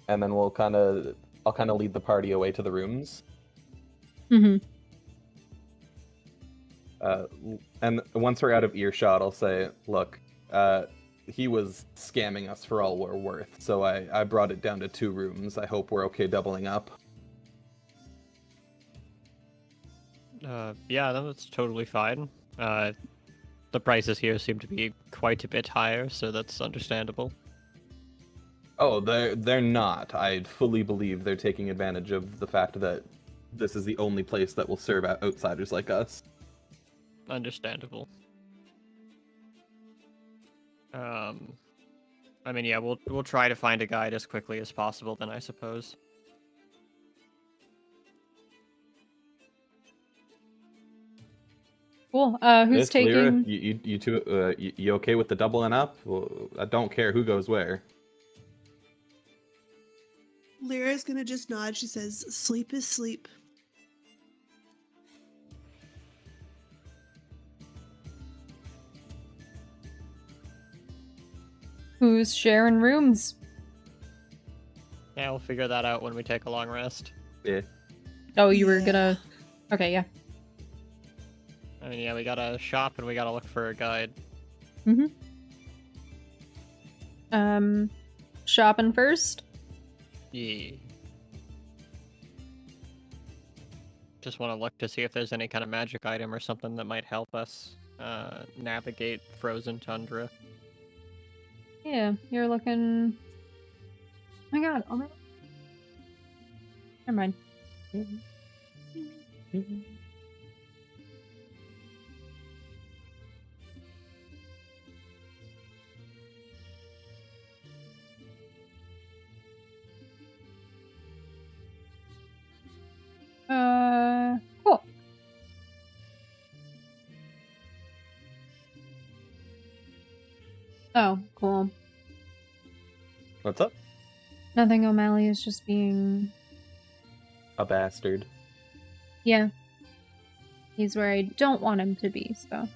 C: and then I'll kind of lead the party away to the rooms.
E: Mm-hmm.
C: And once we're out of earshot, I'll say, look, he was scamming us for all we're worth, so I brought it down to 2 rooms. I hope we're okay doubling up.
A: Yeah, that's totally fine. The prices here seem to be quite a bit higher, so that's understandable.
C: Oh, they're not. I fully believe they're taking advantage of the fact that this is the only place that will serve outsiders like us.
A: Understandable. I mean, yeah, we'll try to find a guide as quickly as possible, then I suppose.
E: Cool. Who's
C: Miss Lyra,
E: taking...
C: you two, you okay with the doubling up? Well, I don't care who goes where.
D: Lyra's gonna just nod. She says, "Sleep is sleep."
E: Who's sharing rooms?
A: Yeah, we'll figure that out when we take a long rest.
C: Yeah.
E: Oh, you were
D: Yeah.
E: gonna... Okay, yeah.
A: I mean, yeah, we gotta shop and we gotta look for a guide.
E: Shopping first?
A: Yeah. Just want to look to see if there's any kind of magic item or something that might help us navigate frozen tundra.
E: Yeah, you're looking... Oh my god, oh my... Never mind. Cool. Oh, cool.
C: What's up?
E: Nothing, O'Malley is just being...
C: A bastard.
E: Yeah. He's where I don't want him to be, so...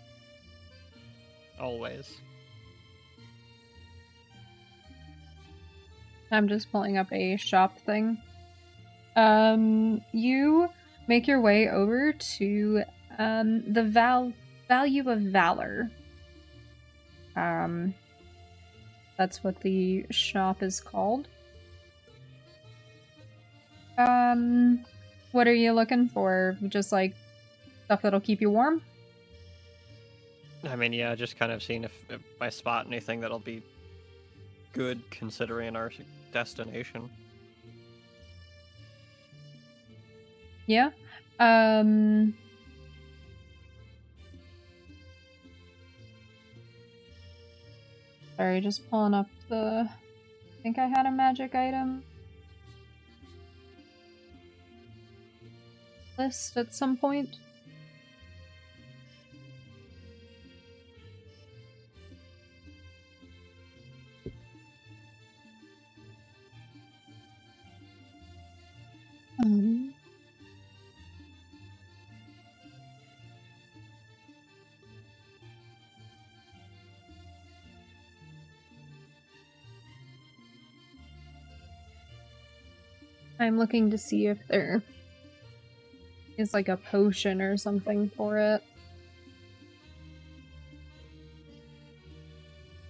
A: Always.
E: I'm just pulling up a shop thing. You make your way over to the Value of Valor. That's what the shop is called. What are you looking for? Just like stuff that'll keep you warm?
A: I mean, yeah, just kind of seeing if I spot anything that'll be good considering our destination.
E: Yeah. Sorry, just pulling up the. I think I had a magic item list at some point. I'm looking to see if there is like a potion or something for it.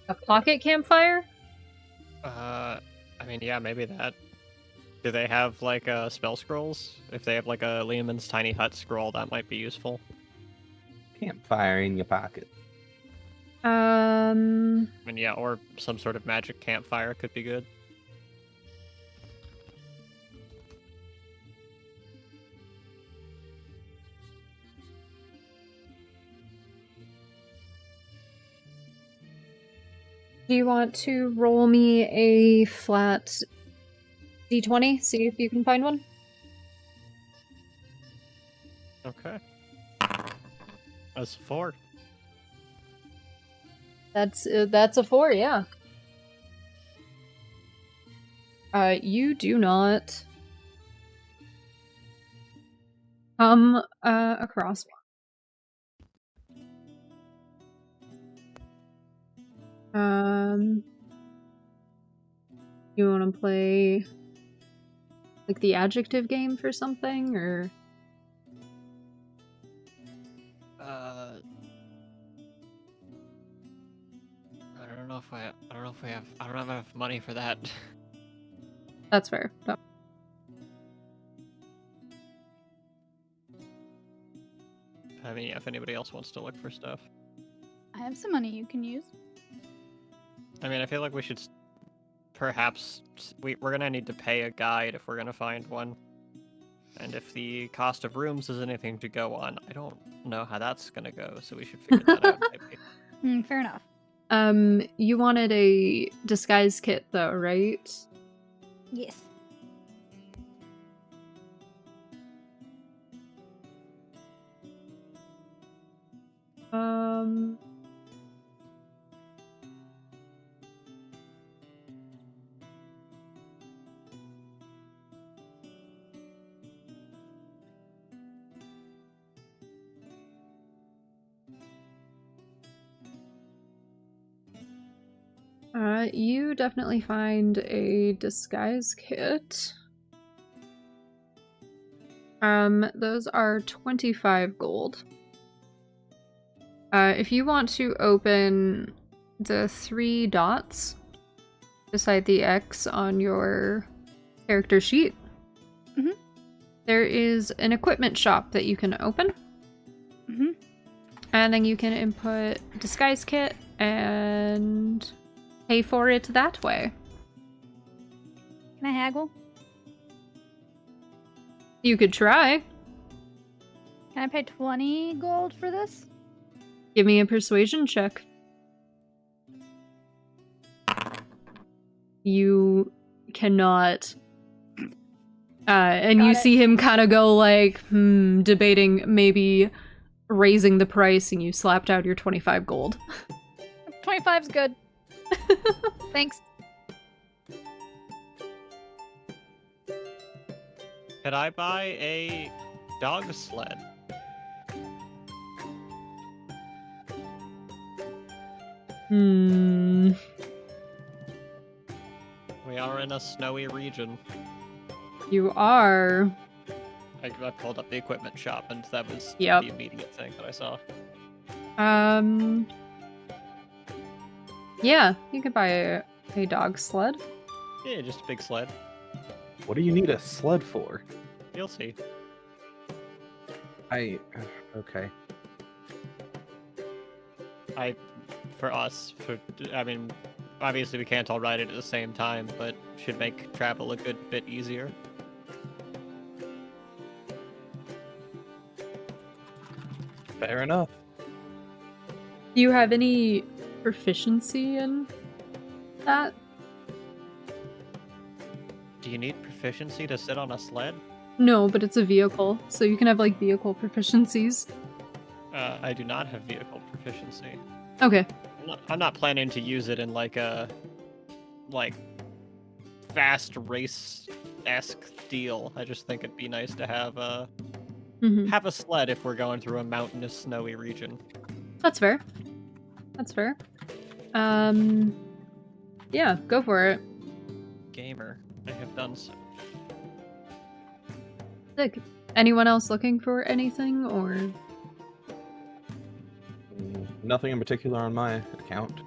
E: A pocket campfire?
A: I mean, yeah, maybe that. Do they have like spell scrolls? If they have like a Lehman's Tiny Hut scroll, that might be useful.
C: Campfire in your pocket.
A: I mean, yeah, or some sort of magic campfire could be good.
E: Do you want to roll me a flat d20? See if you can find one.
A: Okay. That's 4.
E: That's a 4, yeah. You do not come across one. You want to play like the adjective game for something, or?
A: I don't know if I don't have enough money for that.
E: That's fair. No.
A: I mean, yeah, if anybody else wants to look for stuff.
B: I have some money you can use.
A: I mean, I feel like we should perhaps we're gonna need to pay a guide if we're gonna find one. And if the cost of rooms is anything to go on, I don't know how that's gonna go, so we should figure that out maybe.
B: Fair enough.
E: You wanted a disguise kit though, right?
B: Yes.
E: You definitely find a disguise kit. Those are 25 gold. If you want to open the 3 dots beside the X on your character sheet, there is an equipment shop that you can open. And then you can input disguise kit and pay for it that way.
B: Can I haggle?
E: You could try.
B: Can I pay 20 gold for this?
E: Give me a persuasion check. You cannot. And
B: Got
E: you
B: it.
E: see him kind of go like, debating maybe raising the price, and you slapped out your 25 gold.
B: 25's good. Thanks.
A: Could I buy a dog sled? We are in a snowy region.
E: You are.
A: I pulled up the equipment shop, and that was
E: Yep.
A: the immediate thing that I saw.
E: Yeah, you could buy a dog sled.
A: Yeah, just a big sled.
C: What do you need a sled for?
A: You'll see.
C: Okay.
A: For us, I mean, obviously we can't all ride it at the same time, but should make travel a good bit easier.
C: Fair enough.
E: Do you have any proficiency in that?
A: Do you need proficiency to sit on a sled?
E: No, but it's a vehicle, so you can have like vehicle proficiencies.
A: I do not have vehicle proficiency.
E: Okay.
A: I'm not planning to use it in like a fast race-esque deal. I just think it'd be nice to have a sled if we're going through a mountainous, snowy region.
E: That's fair. That's fair. Yeah, go for it.
A: Gamer, I have done so.
E: Sick. Anyone else looking for anything, or?
C: Nothing in particular on my account.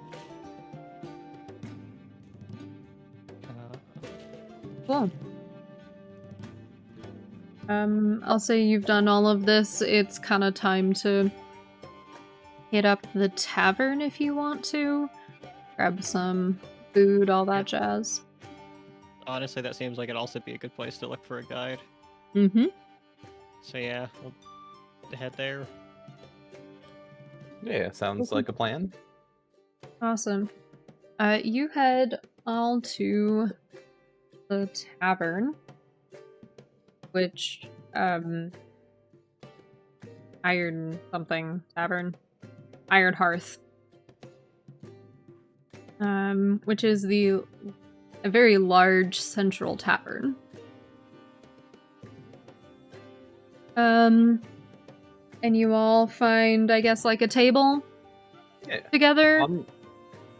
E: Cool. I'll say you've done all of this. It's kind of time to hit up the tavern if you want to. Grab some food, all that jazz.
A: Honestly, that seems like it'd also be a good place to look for a guide.
E: Mm-hmm.
A: So yeah, we'll head there.
C: Yeah, sounds
E: Okay.
C: like a plan.
E: Awesome. You head all to the tavern, which, Iron something tavern. Iron Hearth. Which is a very large central tavern. And you all find, I guess, like a table together.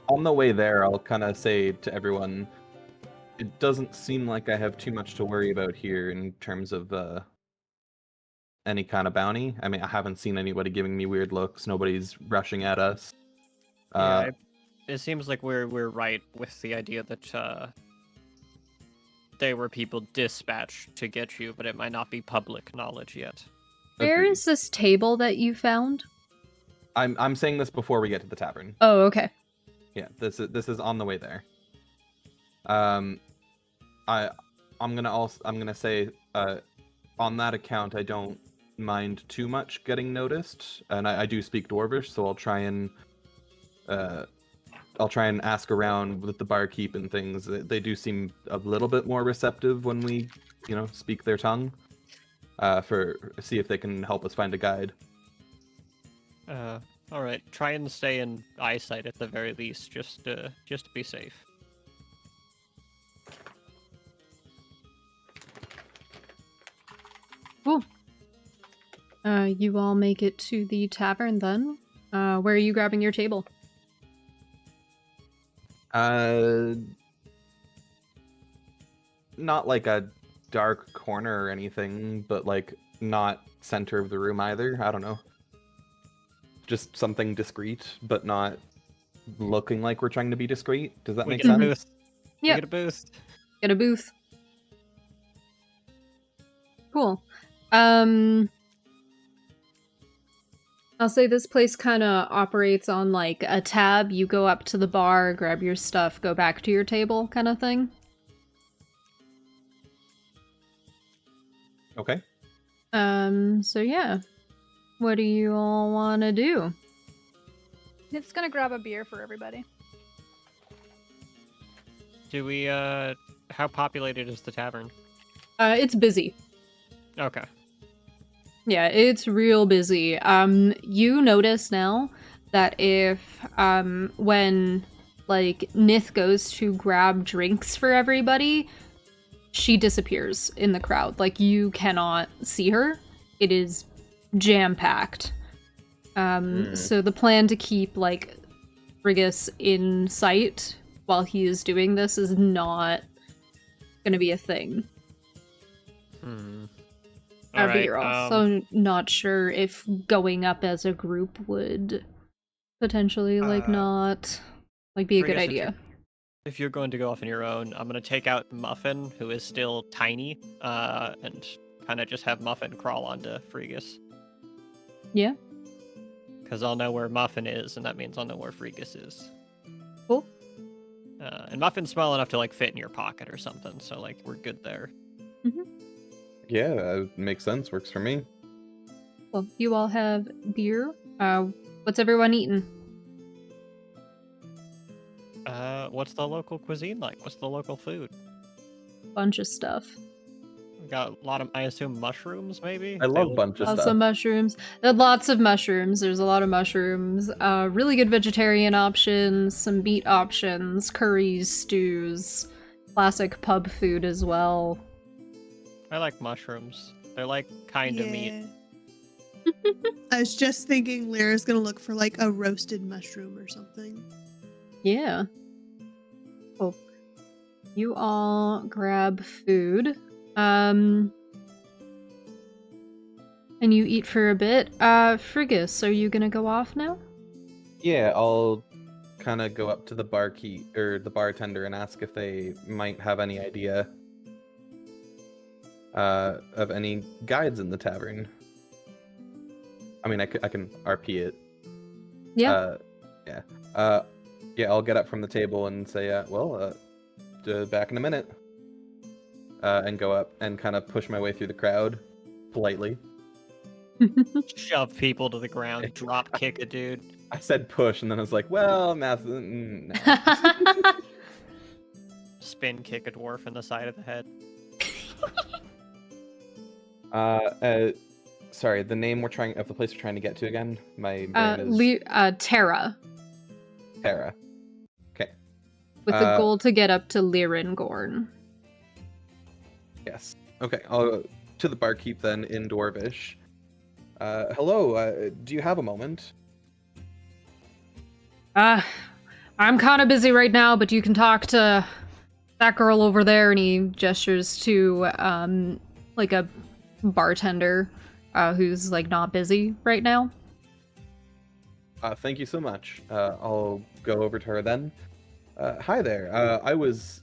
C: On the way there, I'll kind of say to everyone, it doesn't seem like I have too much to worry about here in terms of any kind of bounty. I mean, I haven't seen anybody giving me weird looks. Nobody's rushing at us.
A: Yeah, it seems like we're right with the idea that they were people dispatched to get you, but it might not be public knowledge yet.
E: Where
C: Agreed.
E: is this table that you found?
C: I'm saying this before we get to the tavern.
E: Oh, okay.
C: Yeah, this is on the way there. I'm gonna say on that account I don't mind too much getting noticed, and I do speak Dwarvish, so I'll try and ask around with the barkeep and things. They do seem a little bit more receptive when we, speak their tongue. See if they can help us find a guide.
A: All right. Try and stay in eyesight at the very least, just to be safe.
E: Cool. You all make it to the tavern then. Where are you grabbing your table?
C: Not like a dark corner or anything, but like not center of the room either. I don't know. Just something discreet, but not looking like we're trying to be discreet. Does that
A: We
C: make
A: get a
C: sense?
A: booth. We
E: Yep.
A: get a booth.
E: Get a booth. Cool. I'll say this place kind of operates on like a tab. You go up to the bar, grab your stuff, go back to your table kind of thing.
C: Okay.
E: So yeah. What do you all want to do?
B: It's gonna grab a beer for everybody.
A: Do we, how populated is the tavern?
E: It's busy.
A: Okay.
E: Yeah, it's real busy. You notice now that if, when, like, Nith goes to grab drinks for everybody, she disappears in the crowd. Like, you cannot see her. It is jam-packed. So the plan to keep, like, Frigus in sight while he is doing this is not gonna be a thing. But you're also not sure if going up as a group would potentially, like, not, like, be a good
A: Frigus,
E: idea.
A: If you're going to go off on your own, I'm going to take out Muffin, who is still tiny, and kind of just have Muffin crawl onto Frigus.
E: Yeah?
A: Because I'll know where Muffin is, and that means I'll know where Fregus is.
E: Cool.
A: And Muffin's small enough to like fit in your pocket or something, so like we're good there.
C: Yeah, that makes sense. Works for me.
E: Well, you all have beer. What's everyone eating?
A: What's the local cuisine like? What's the local food?
E: Bunch of stuff.
A: We got a lot of, I assume, mushrooms, maybe?
C: I
A: They
C: love
A: look-
C: bunch of
E: Lots
C: stuff.
E: of mushrooms. There are lots of mushrooms. There's a lot of mushrooms. Really good vegetarian options, some meat options, curries, stews, classic pub food as well.
A: I like mushrooms. They're like kind of meat.
D: I was just thinking Lyra's gonna look for like a roasted mushroom or something.
E: Yeah. Oh. You all grab food. And you eat for a bit. Frigus, are you gonna go off now?
C: Yeah, I'll kind of go up to the barkeep or the bartender and ask if they might have any idea of any guides in the tavern. I mean, I can RP it.
E: Yeah.
C: Yeah. Yeah, I'll get up from the table and say, back in a minute. And go up and kind of push my way through the crowd politely.
A: Shove people to the ground, drop kick a dude.
C: I said push, and then I was like, well, math. No.
A: Spin kick a dwarf in the side of the head.
C: Sorry, the name of the place we're trying to get to again. My brain is
E: Terra.
C: Terra. Okay.
E: With the goal to get up to Lyrengorn.
C: Yes. Okay. I'll go to the barkeep then in Dwarvish. Hello. Do you have a moment?
E: I'm kind of busy right now, but you can talk to that girl over there, and he gestures to like a bartender who's like not busy right now.
C: Thank you so much. I'll go over to her then. Hi there. I was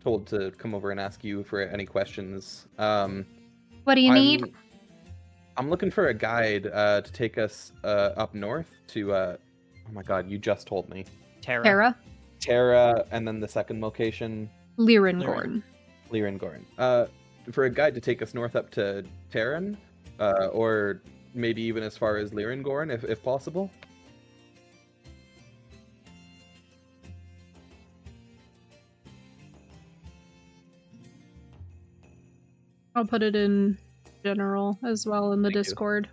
C: told to come over and ask you for any questions.
E: What do you need?
C: I'm looking for a guide to take us up north to. Oh my God! You just told me.
A: Terra.
C: Terra, and then the second location.
E: Lyrengorn.
C: Lyrengorn. For a guide to take us north up to Terran, or maybe even as far as Lyrengorn, if possible.
E: I'll put it in general as well in the
C: Thank you.
E: Discord.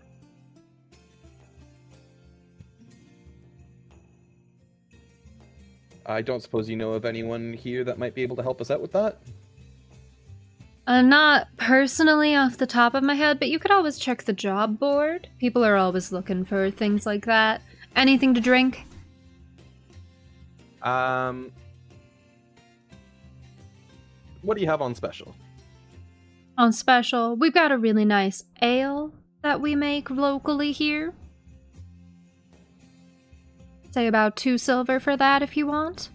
C: I don't suppose you know of anyone here that might be able to help us out with that?
E: Not personally off the top of my head, but you could always check the job board. People are always looking for things like that. Anything to drink?
C: What do you have on special?
E: On special, we've got a really nice ale that we make locally here. Say about 2 silver for that if you want.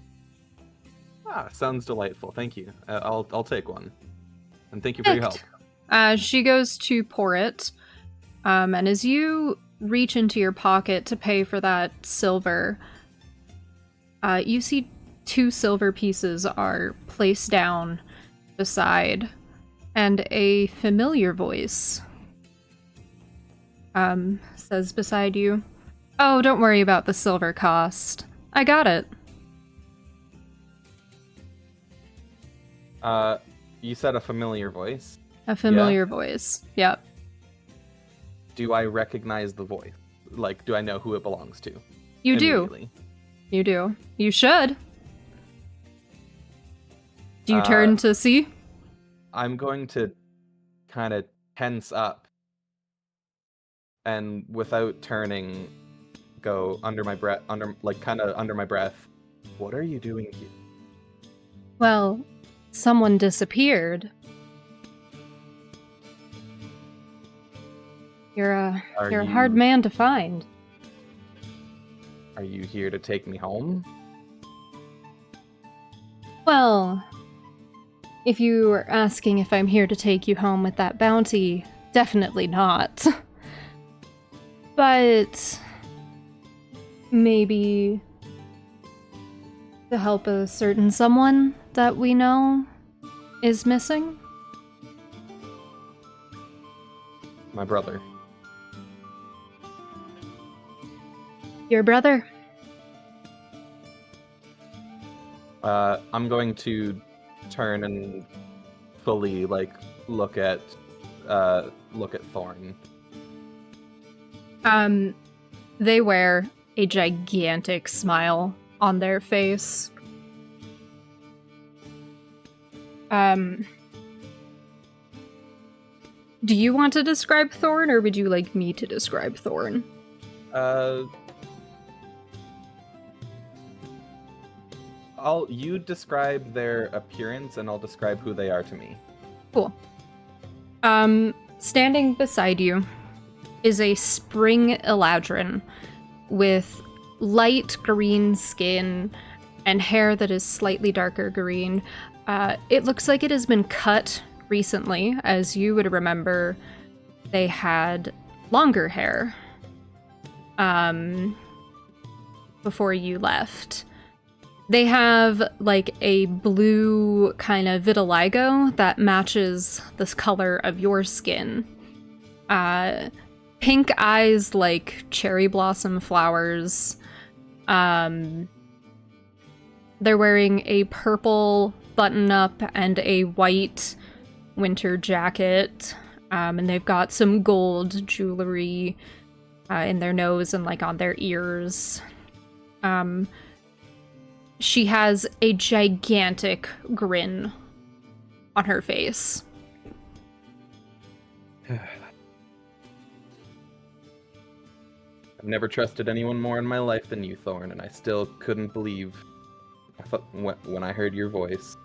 C: Sounds delightful. Thank you. I'll take one. And thank you for your help.
E: She goes to pour it, and as you reach into your pocket to pay for that silver, you see 2 silver pieces are placed down beside, and a familiar voice says beside you, "Oh, don't worry about the silver cost. I got it."
C: You said a familiar voice.
E: A familiar voice. Yep.
C: Do I recognize the voice? Like, do I know who it belongs to?
E: You do.
C: Immediately?
E: You do. You should. Do you turn to see?
C: I'm going to kind of tense up and without turning go under my breath, under my breath. What are you doing here?
E: Well, someone disappeared. You're a hard man to find.
C: Are you here to take me home?
E: Well, if you were asking if I'm here to take you home with that bounty, definitely not. But maybe to help a certain someone that we know is missing?
C: My brother.
E: Your brother?
C: I'm going to turn and fully look at Thorn.
E: They wear a gigantic smile on their face. Do you want to describe Thorn, or would you like me to describe Thorn?
C: You describe their appearance, and I'll describe who they are to me.
E: Cool. Standing beside you is a spring eladrin with light green skin and hair that is slightly darker green. It looks like it has been cut recently. As you would remember, they had longer hair before you left. They have like a blue kind of vitiligo that matches this color of your skin. Pink eyes like cherry blossom flowers. They're wearing a purple button-up and a white winter jacket. And they've got some gold jewelry in their nose and like on their ears. She has a gigantic grin on her face.
C: I've never trusted anyone more in my life than you, Thorn, and I still couldn't believe when I heard your voice.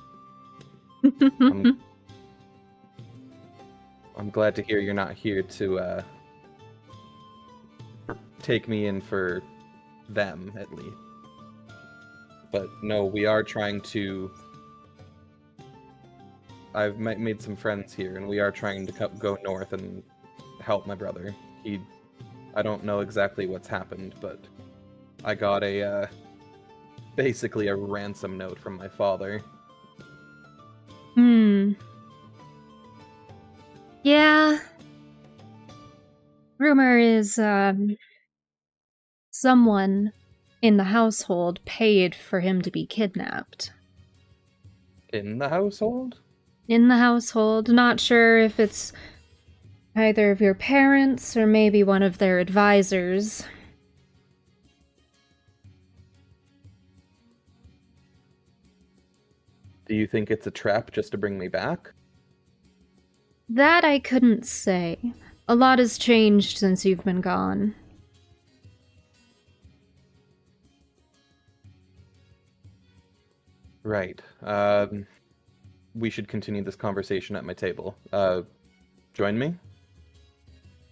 C: I'm glad to hear you're not here to take me in for them, at least. But no, we are trying to... I've made some friends here, and we are trying to go north and help my brother. I don't know exactly what's happened, but I got basically a ransom note from my father.
E: Yeah. Rumor is, someone in the household paid for him to be kidnapped.
C: In the household?
E: In the household. Not sure if it's either of your parents or maybe one of their advisors.
C: Do you think it's a trap just to bring me back?
E: That I couldn't say. A lot has changed since you've been gone.
C: Right. We should continue this conversation at my table. Join me?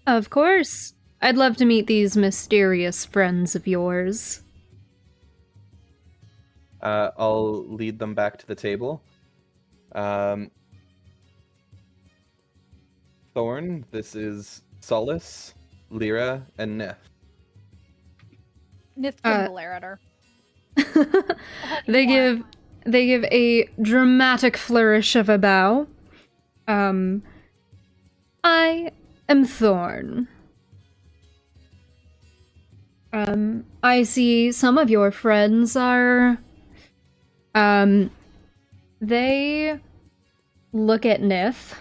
E: Of course. I'd love to meet these mysterious friends of yours.
C: I'll lead them back to the table. Thorn, this is Solace, Lyra, and Nith.
B: Nith can glare at her.
E: They give a dramatic flourish of a bow. I am Thorn. I see some of your friends are... They look at Nith.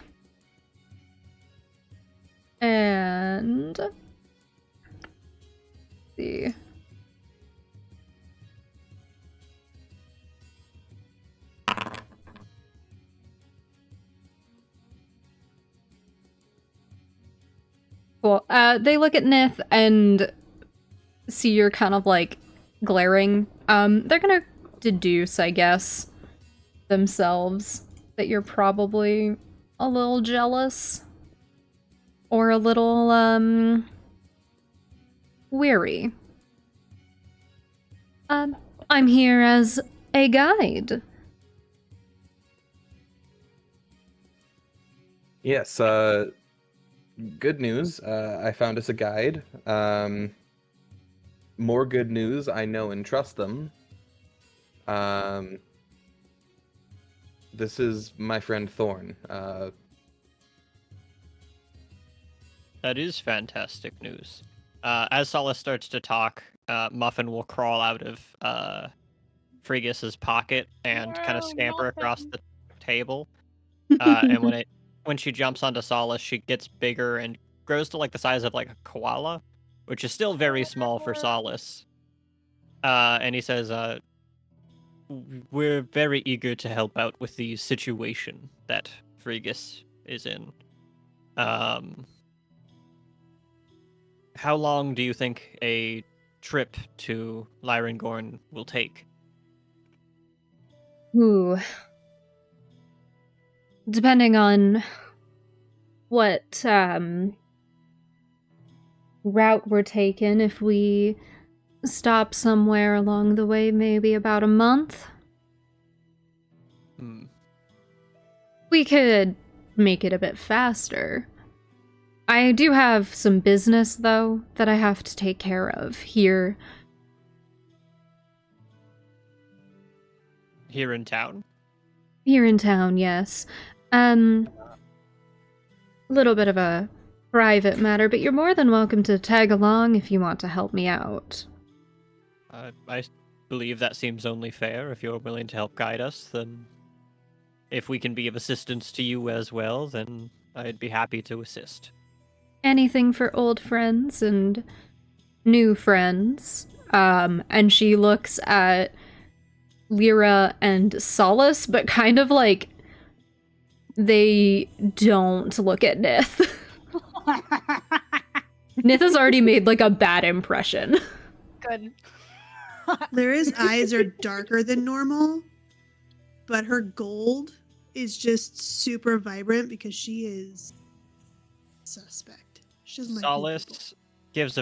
E: And... see... Cool. They look at Nith and see you're kind of like glaring. They're gonna deduce, I guess, themselves that you're probably a little jealous or a little weary. I'm here as a guide.
C: Yes, good news. I found us a guide. more good news, I know and trust them. This is my friend Thorn.
A: That is fantastic news. As Solace starts to talk, Muffin will crawl out of Frigus's pocket and kind of
B: No,
A: scamper across
B: Muffin.
A: the table. And when she jumps onto Solace, she gets bigger and grows to like the size of like a koala, which is still very small for Solace. And he says, "We're very eager to help out with the situation that Frigus is in. How long do you think a trip to Lyrengorn will take?"
E: Ooh. Depending on what route we're taking, if we stop somewhere along the way, maybe about a month.
A: Hmm.
E: We could make it a bit faster. I do have some business, though, that I have to take care of here.
A: Here in town?
E: Here in town, yes. Little bit of a private matter, but you're more than welcome to tag along if you want to help me out.
A: I believe that seems only fair. If you're willing to help guide us, then if we can be of assistance to you as well, then I'd be happy to assist.
E: Anything for old friends and new friends. And she looks at Lyra and Solace, but kind of like they don't look at Nith. Nith has already made like a bad impression.
B: Good.
D: Lyra's eyes are darker than normal, but her gold is just super vibrant because she is suspect. She doesn't like people.
A: Solace gives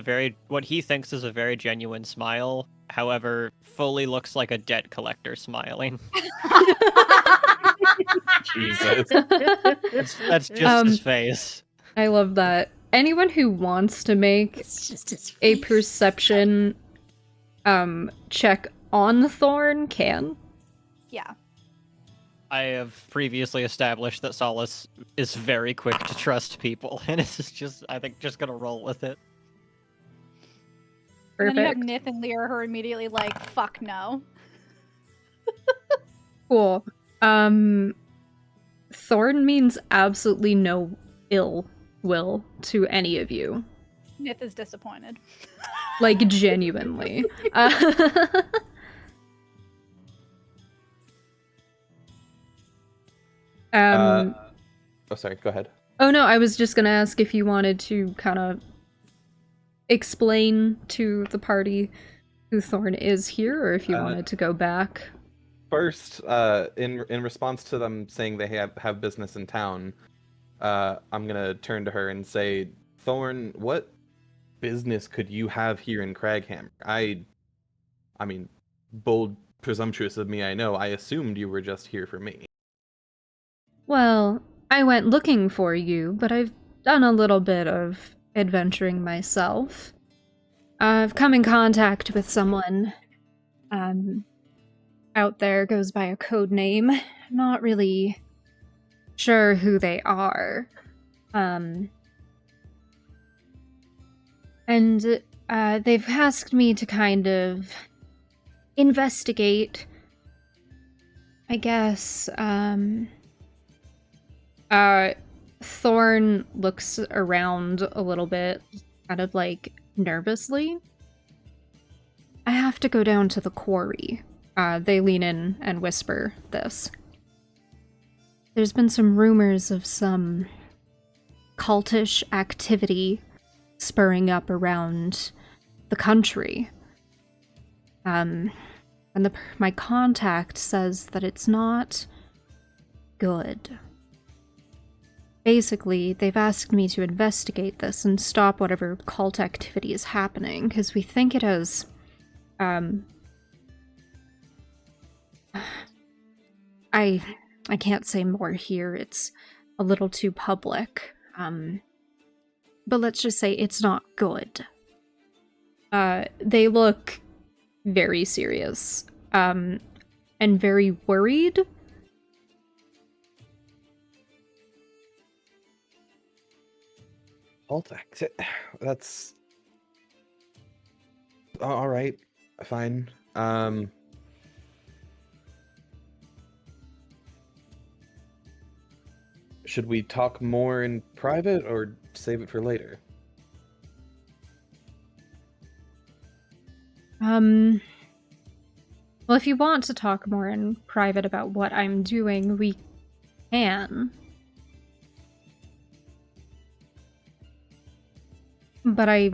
A: what he thinks is a very genuine smile, however, fully looks like a debt collector smiling.
C: Jesus.
A: That's just his face.
E: I love that. Anyone who wants to make
D: It's just his
E: a
D: face.
E: perception check on Thorn can.
B: Yeah.
A: I have previously established that Solace is very quick to trust people, and it's just, I think, just gonna roll with it.
B: And then you have
E: Perfect.
B: Nith and Lyra who are immediately like, fuck no.
E: Cool. Thorn means absolutely no ill will to any of you.
B: Nith is disappointed.
E: Like, genuinely.
C: Oh, sorry. Go ahead.
E: Oh no, I was just gonna ask if you wanted to kind of explain to the party who Thorn is here, or if you wanted to go back.
C: First, in response to them saying they have business in town, I'm gonna turn to her and say, Thorn, what business could you have here in Craghammer? I mean, bold, presumptuous of me, I know. I assumed you were just here for me.
E: Well, I went looking for you, but I've done a little bit of adventuring myself. I've come in contact with someone out there, goes by a code name. Not really sure who they are. And they've asked me to kind of investigate, I guess. Thorn looks around a little bit, kind of like nervously. I have to go down to the quarry. They lean in and whisper this. There's been some rumors of some cultish activity spurring up around the country. And my contact says that it's not good. Basically, they've asked me to investigate this and stop whatever cult activity is happening, because we think it has, I can't say more here, it's a little too public, but let's just say it's not good. They look very serious, and very worried.
C: Altac. That's all right. Fine. Should we talk more in private or save it for later?
E: Well, if you want to talk more in private about what I'm doing, we can. But I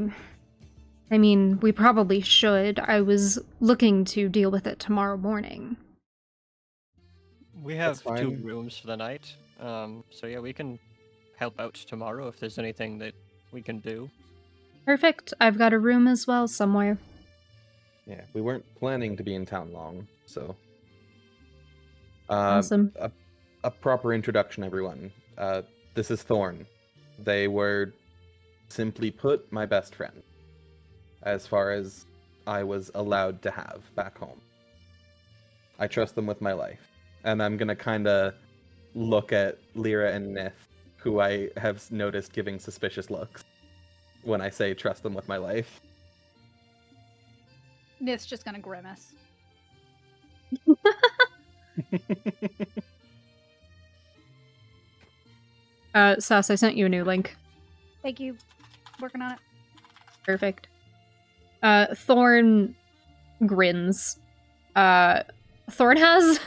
E: mean, we probably should. I was looking to deal with it tomorrow morning.
A: We
C: That's
A: have 2
C: fine.
A: rooms for the night. So yeah, we can help out tomorrow if there's anything that we can do.
E: Perfect. I've got a room as well somewhere.
C: Yeah, we weren't planning to be in town long, so.
E: Awesome.
C: A proper introduction, everyone. This is Thorn. They were, simply put, my best friend, as far as I was allowed to have back home. I trust them with my life. And I'm gonna kinda look at Lyra and Nith, who I have noticed giving suspicious looks when I say trust them with my life.
B: Nith's just gonna grimace.
E: Sass, I sent you a new link.
B: Thank you. Working on it.
E: Perfect. Thorn grins. Thorn has,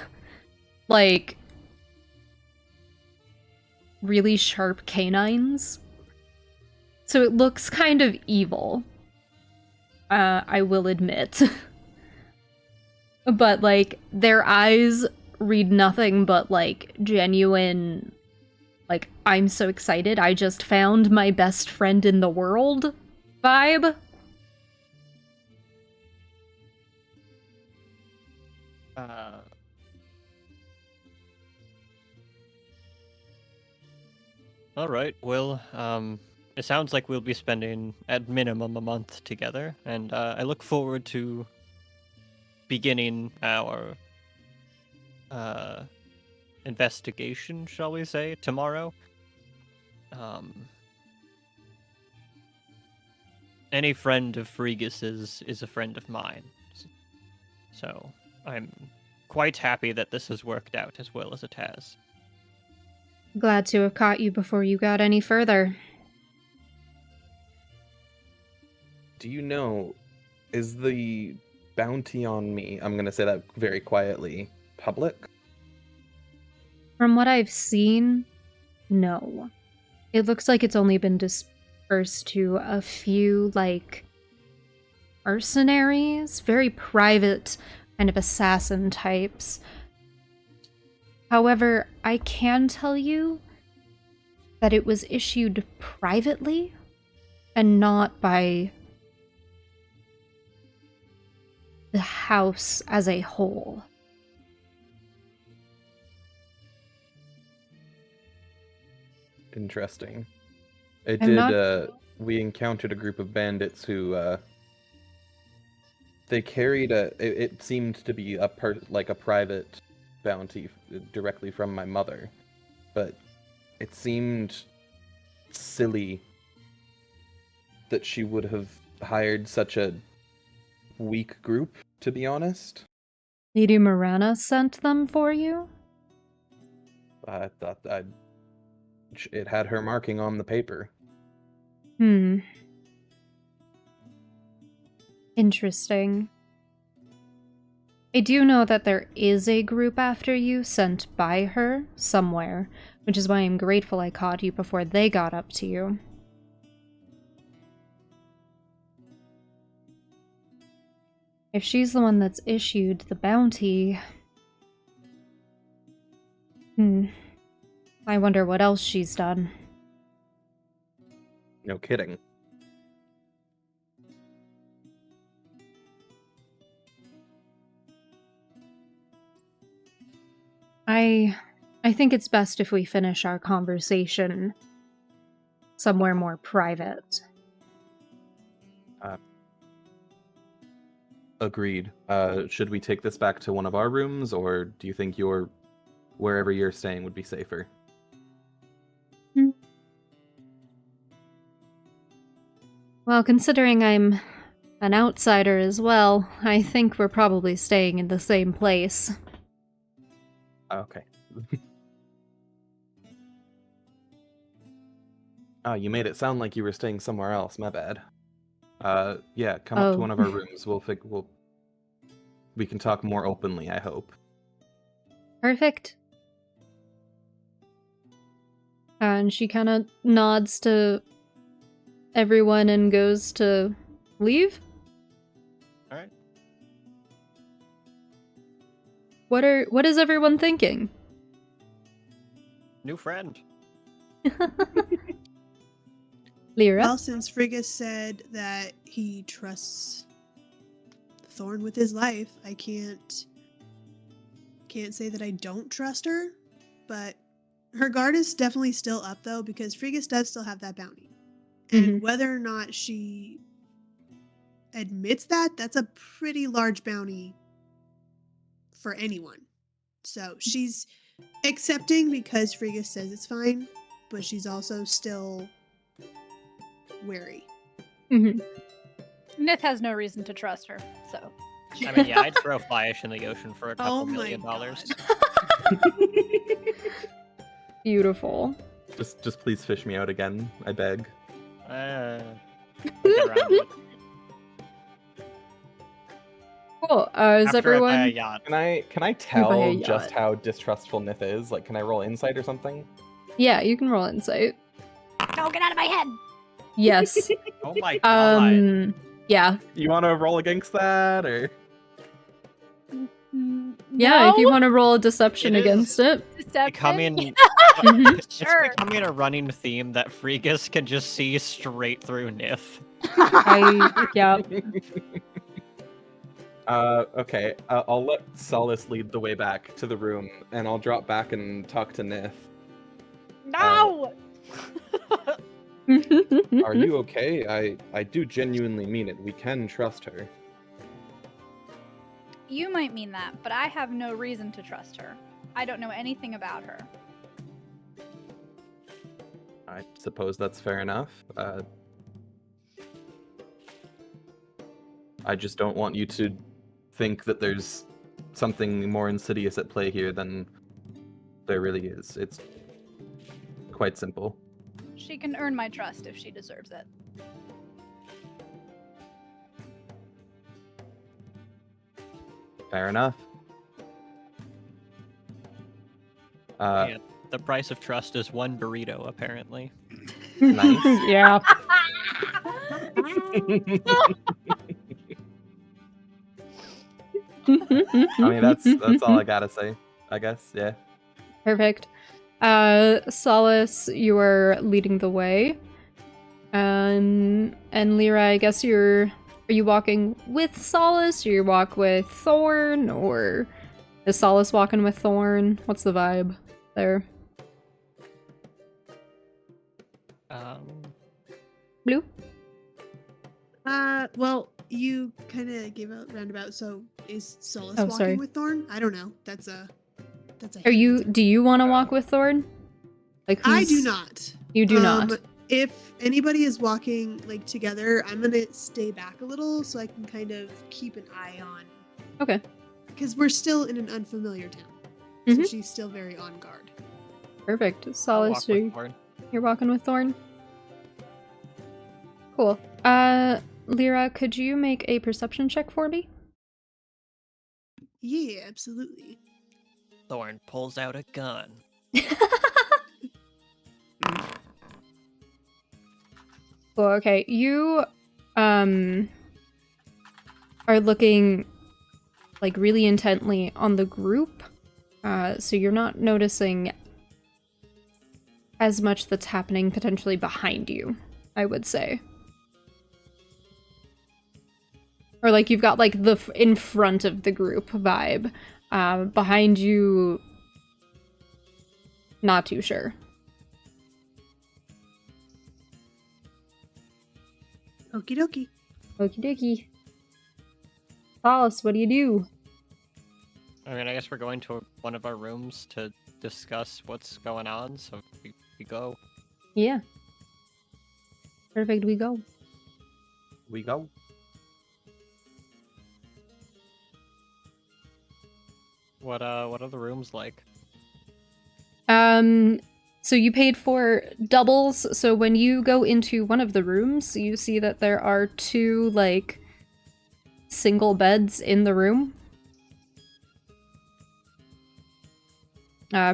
E: like, really sharp canines. So it looks kind of evil. I will admit. But, like, their eyes read nothing but, like, genuine, like, I'm so excited, I just found my best friend in the world vibe.
A: All right. Well, it sounds like we'll be spending at minimum a month together, and I look forward to beginning our investigation, shall we say, tomorrow. Any friend of Frigus's is a friend of mine, so I'm quite happy that this has worked out as well as it has.
E: Glad to have caught you before you got any further.
C: Do you know, is the bounty on me, I'm gonna say that very quietly, public?
E: From what I've seen, no. It looks like it's only been dispersed to a few, like, mercenaries, very private kind of assassin types. However, I can tell you that it was issued privately and not by the house as a whole.
C: Interesting. It
E: I'm
C: did,
E: not-
C: we encountered a group of bandits who, they carried it seemed to be like a private bounty directly from my mother, but it seemed silly that she would have hired such a weak group, to be honest.
E: Lady Morana sent them for you?
C: I thought it had her marking on the paper.
E: Interesting. I do know that there is a group after you sent by her somewhere, which is why I'm grateful I caught you before they got up to you. If she's the one that's issued the bounty... I wonder what else she's done.
C: No kidding.
E: I think it's best if we finish our conversation somewhere more private.
C: Agreed. Should we take this back to one of our rooms, or do you think wherever you're staying would be safer?
E: Well, considering I'm an outsider as well, I think we're probably staying in the same place.
C: Okay. Oh, you made it sound like you were staying somewhere else. My bad. Yeah, come up to
E: Oh.
C: one of our rooms. We can talk more openly, I hope.
E: Perfect. And she kind of nods to everyone and goes to leave.
A: All right.
E: What is everyone thinking?
A: New friend.
E: Lyra?
D: Well, since Frigus said that he trusts Thorn with his life, I can't say that I don't trust her, but her guard is definitely still up though, because Frigus does still have that bounty. And whether or not she admits that, that's a pretty large bounty for anyone. So she's accepting because Frigus says it's fine, but she's also still wary.
E: Mhm.
B: Nith has no reason to trust her, so.
A: I mean, yeah, I'd throw Flyish in the ocean for a couple
D: Oh my
A: million dollars.
E: Beautiful.
C: Just please fish me out again, I beg.
A: We'll get around to it.
E: Cool. Is
A: After I buy a
E: everyone?
A: yacht.
C: Can I
E: buy a
C: tell
E: yacht.
C: just how distrustful Nith is? Like, can I roll insight or something?
E: Yeah, you can roll insight.
B: No, get out of my head!
E: Yes.
A: Oh my god.
E: Yeah.
C: You want to roll against that, or?
E: Yeah, if you want to roll a deception
A: It is.
E: against it.
B: Deception?
A: Becoming
E: Mhm.
A: it's
B: Sure.
A: becoming a running theme that Frigus can just see straight through Nith.
E: Yeah.
C: Okay. I'll let Solace lead the way back to the room, and I'll drop back and talk to Nith.
B: No!
C: Are you okay? I do genuinely mean it. We can trust her.
B: You might mean that, but I have no reason to trust her. I don't know anything about her.
C: I suppose that's fair enough. I just don't want you to think that there's something more insidious at play here than there really is. It's quite simple.
B: She can earn my trust if she deserves it.
C: Fair enough.
A: Yeah, the price of trust is one burrito, apparently.
C: Nice.
E: Yeah.
C: I mean, that's all I gotta say. I guess, yeah.
E: Perfect. Solace, you are leading the way. And Lyra, I guess are you walking with Solace, or you walk with Thorn, or is Solace walking with Thorn? What's the vibe there? Blue?
D: Well, you kind of gave a roundabout. So is Solus
E: Oh,
D: walking
E: sorry.
D: with Thorn? I don't know. That's a.
E: Are you? Do you want to walk with Thorn? Like
D: I
E: who's-
D: do not.
E: You do not.
D: If anybody is walking like together, I'm gonna stay back a little so I can kind of keep an eye on.
E: Okay.
D: Because we're still in an unfamiliar town, so
E: Mhm.
D: she's still very on guard.
E: Perfect.
A: I'll
E: Solace,
A: walk with Thorn.
E: you're walking with Thorn. Cool. Lyra, could you make a perception check for me?
D: Yeah, absolutely.
A: Thorn pulls out a gun.
E: Cool, okay. You are looking like really intently on the group. So you're not noticing as much that's happening potentially behind you, I would say. Or like you've got like the in front of the group vibe. Behind you, not too sure.
D: Okie dokie.
E: Okie dokie. Solace, what do you do?
A: I mean, I guess we're going to one of our rooms to discuss what's going on, so we go.
E: Yeah. Perfect, we go.
C: We go.
A: What are the rooms like?
E: So you paid for doubles, so when you go into one of the rooms, you see that there are 2, like, single beds in the room.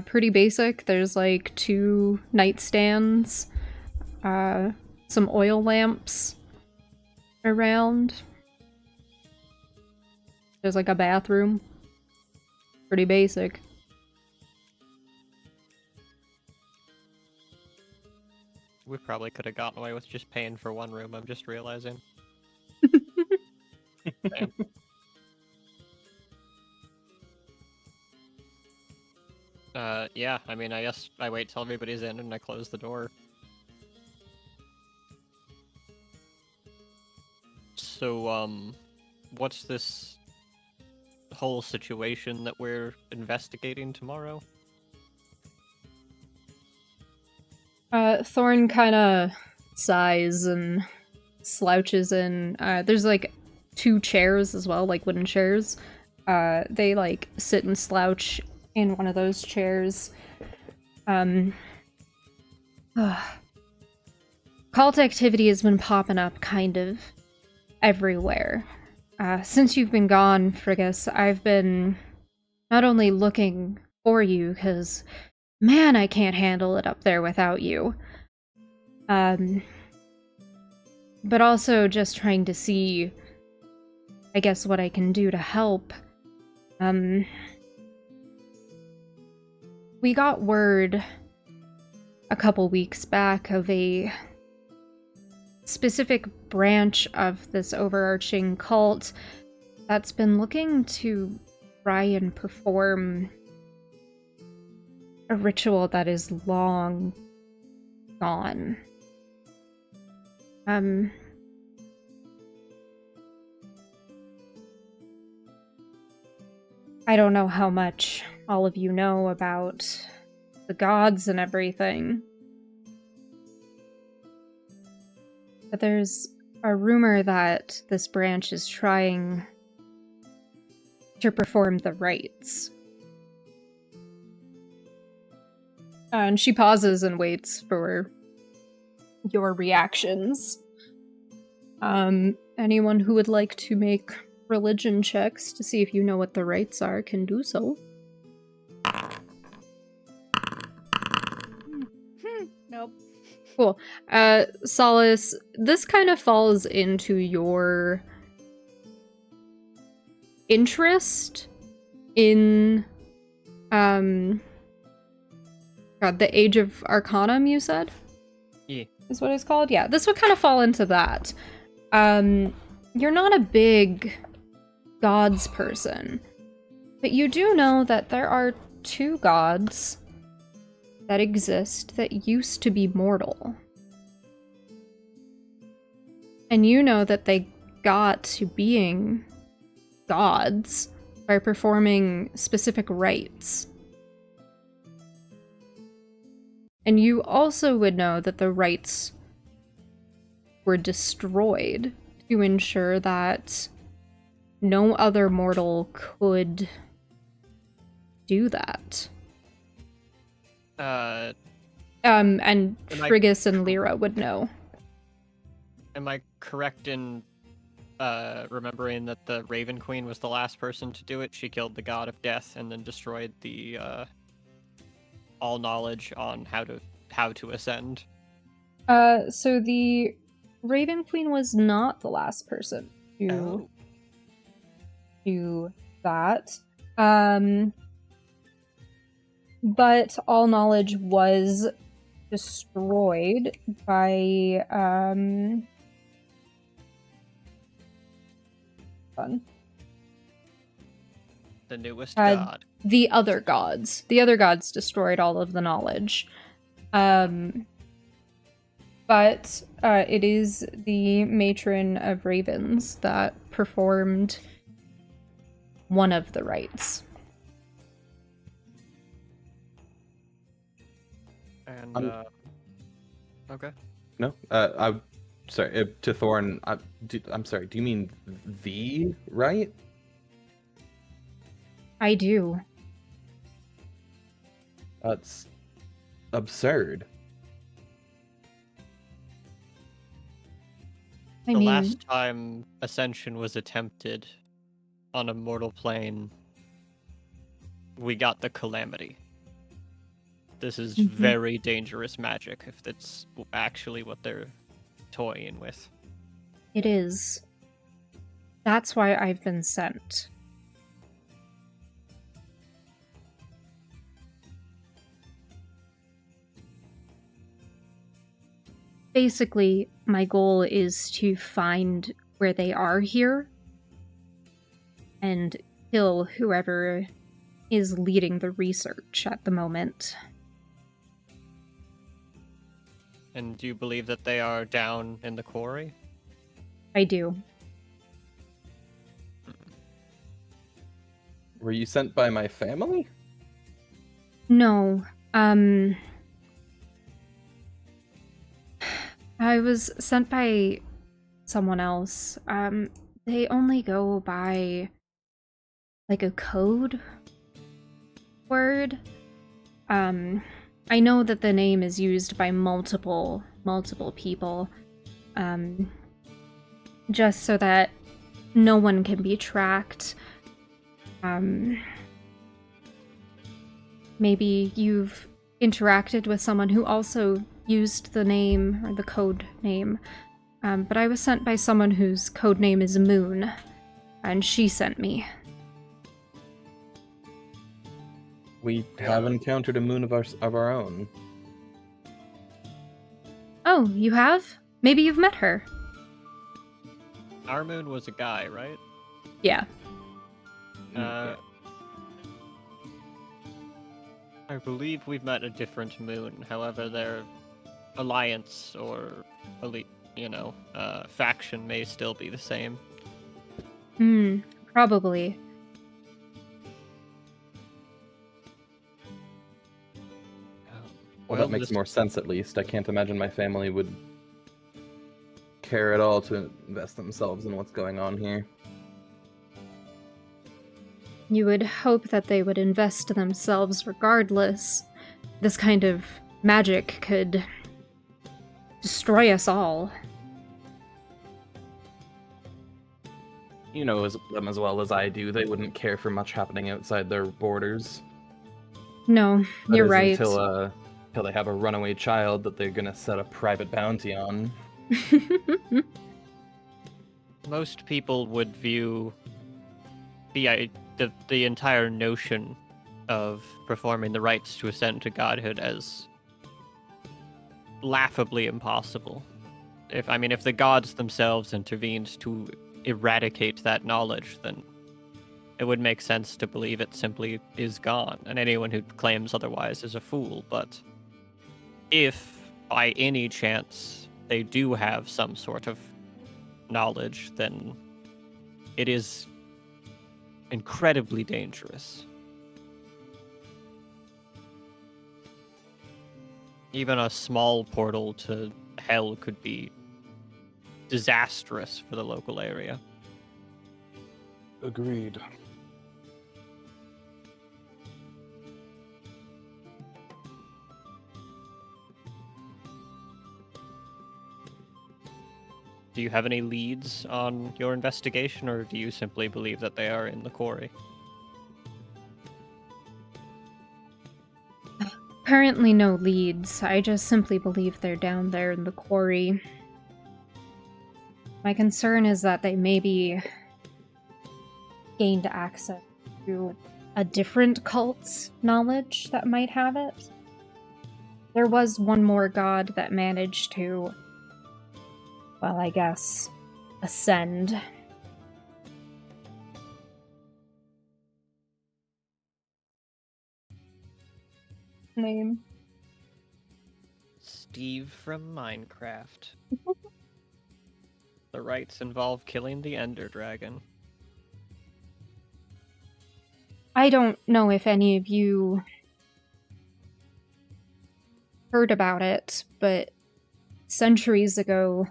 E: Pretty basic. There's, like, 2 nightstands, some oil lamps around. There's, like, a bathroom. Pretty basic.
A: We probably could have gotten away with just paying for one room, I'm just realizing. Damn. Yeah, I mean, I guess I wait till everybody's in and I close the door. So, what's this whole situation that we're investigating tomorrow?
E: Thorn kind of sighs and slouches in. There's like 2 chairs as well, like wooden chairs. They like sit and slouch in one of those chairs. Cult activity has been popping up kind of everywhere. Since you've been gone, Frigus, I've been not only looking for you, because man, I can't handle it up there without you. But also just trying to see, I guess, what I can do to help. We got word a couple weeks back of a specific branch of this overarching cult that's been looking to try and perform a ritual that is long gone. I don't know how much all of you know about the gods and everything, but there's a rumor that this branch is trying to perform the rites. And she pauses and waits for your reactions. Anyone who would like to make religion checks to see if you know what the rites are can do so.
B: Nope.
E: Cool. Solace, this kind of falls into your interest in, God, the Age of Arcanum, you said?
A: Yeah.
E: Is what it's called? Yeah, this would kind of fall into that. You're not a big gods person, but you do know that there are 2 gods that exist that used to be mortal. And you know that they got to being gods by performing specific rites. And you also would know that the rites were destroyed to ensure that no other mortal could do that. And Frigus and Lyra would know.
A: Am I correct in remembering that the Raven Queen was the last person to do it? She killed the god of death and then destroyed the all knowledge on how to ascend.
E: So the Raven Queen was not the last person to do that. But all knowledge was destroyed by
A: The newest god.
E: the other gods. The other gods destroyed all of the knowledge. But it is the Matron of Ravens that performed one of the rites.
A: And okay.
C: No, sorry, to Thorn. I'm sorry. Do you mean the right?
E: I do.
C: That's absurd.
E: I
A: The
E: mean,
A: last time Ascension was attempted on a mortal plane, we got the Calamity. This is
E: Mhm.
A: very dangerous magic if that's actually what they're toying with.
E: it is. That's why I've been sent. Basically, my goal is to find where they are here and kill whoever is leading the research at the moment.
A: And do you believe that they are down in the quarry?
E: I do.
C: Were you sent by my family?
E: No, I was sent by someone else. They only go by like a code word. I know that the name is used by multiple people. Just so that no one can be tracked. Maybe you've interacted with someone who also used the name or the code name. But I was sent by someone whose code name is Moon, and she sent me.
C: We have encountered a moon of our own.
E: Oh, you have? Maybe you've met her.
A: Armoon was a guy, right?
E: Yeah.
A: Uh, I believe we've met a different moon. However, their alliance or elite, faction may still be the same.
E: Probably.
C: Well, that makes more sense at least. I can't imagine my family would care at all to invest themselves in what's going on here.
E: You would hope that they would invest themselves regardless. This kind of magic could destroy us all.
C: You know them as well as I do. They wouldn't care for much happening outside their borders.
E: No,
C: That
E: you're
C: is
E: right.
C: Until they have a runaway child that they're gonna set a private bounty on.
A: Most people would view the entire notion of performing the rites to ascend to godhood as laughably impossible. If the gods themselves intervened to eradicate that knowledge, then it would make sense to believe it simply is gone, and anyone who claims otherwise is a fool. But if by any chance they do have some sort of knowledge, then it is incredibly dangerous. Even a small portal to hell could be disastrous for the local area.
C: Agreed.
A: Do you have any leads on your investigation, or do you simply believe that they are in the quarry?
E: Currently no leads. I just simply believe they're down there in the quarry. My concern is that they maybe gained access to a different cult's knowledge that might have it. There was one more god that managed to, well, I guess, ascend. Name?
A: Steve from Minecraft. The rites involve killing the Ender Dragon.
E: I don't know if any of you heard about it, but centuries ago,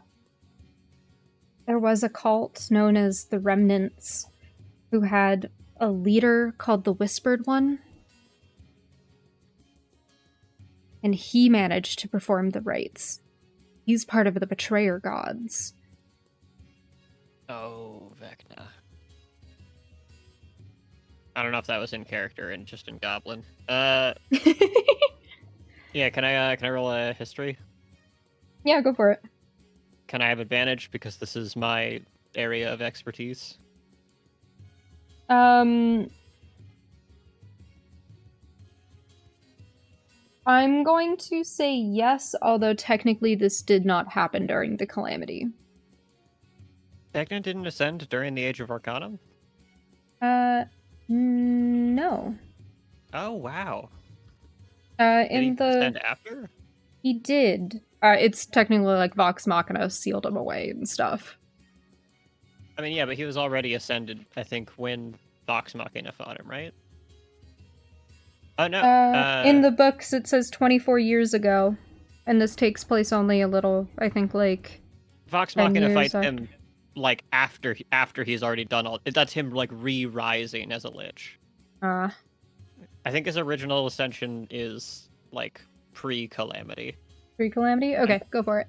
E: there was a cult known as the Remnants who had a leader called the Whispered One. And he managed to perform the rites. He's part of the Betrayer Gods.
A: Oh, Vecna. I don't know if that was in character and just in Goblin. Yeah, can I roll a history?
E: Yeah, go for it.
A: Can I have advantage because this is my area of expertise?
E: I'm going to say yes, although technically this did not happen during the Calamity.
A: Vecna didn't ascend during the Age of Arcanum?
E: No.
A: Oh, wow.
E: In
A: Did he
E: the
A: ascend after?
E: He did. It's technically like Vox Machina sealed him away and stuff.
A: I mean, yeah, but he was already ascended, I think, when Vox Machina fought him, right? Oh, no.
E: In the books, it says 24 years ago, and this takes place only a little, I think, like
A: Vox
E: 10
A: Machina
E: years
A: fights
E: after.
A: him, like, after he's already done all... That's him, like, re-rising as a Lich. I think his original ascension is, like, pre-Calamity.
E: Pre-Calamity? Okay, go for it.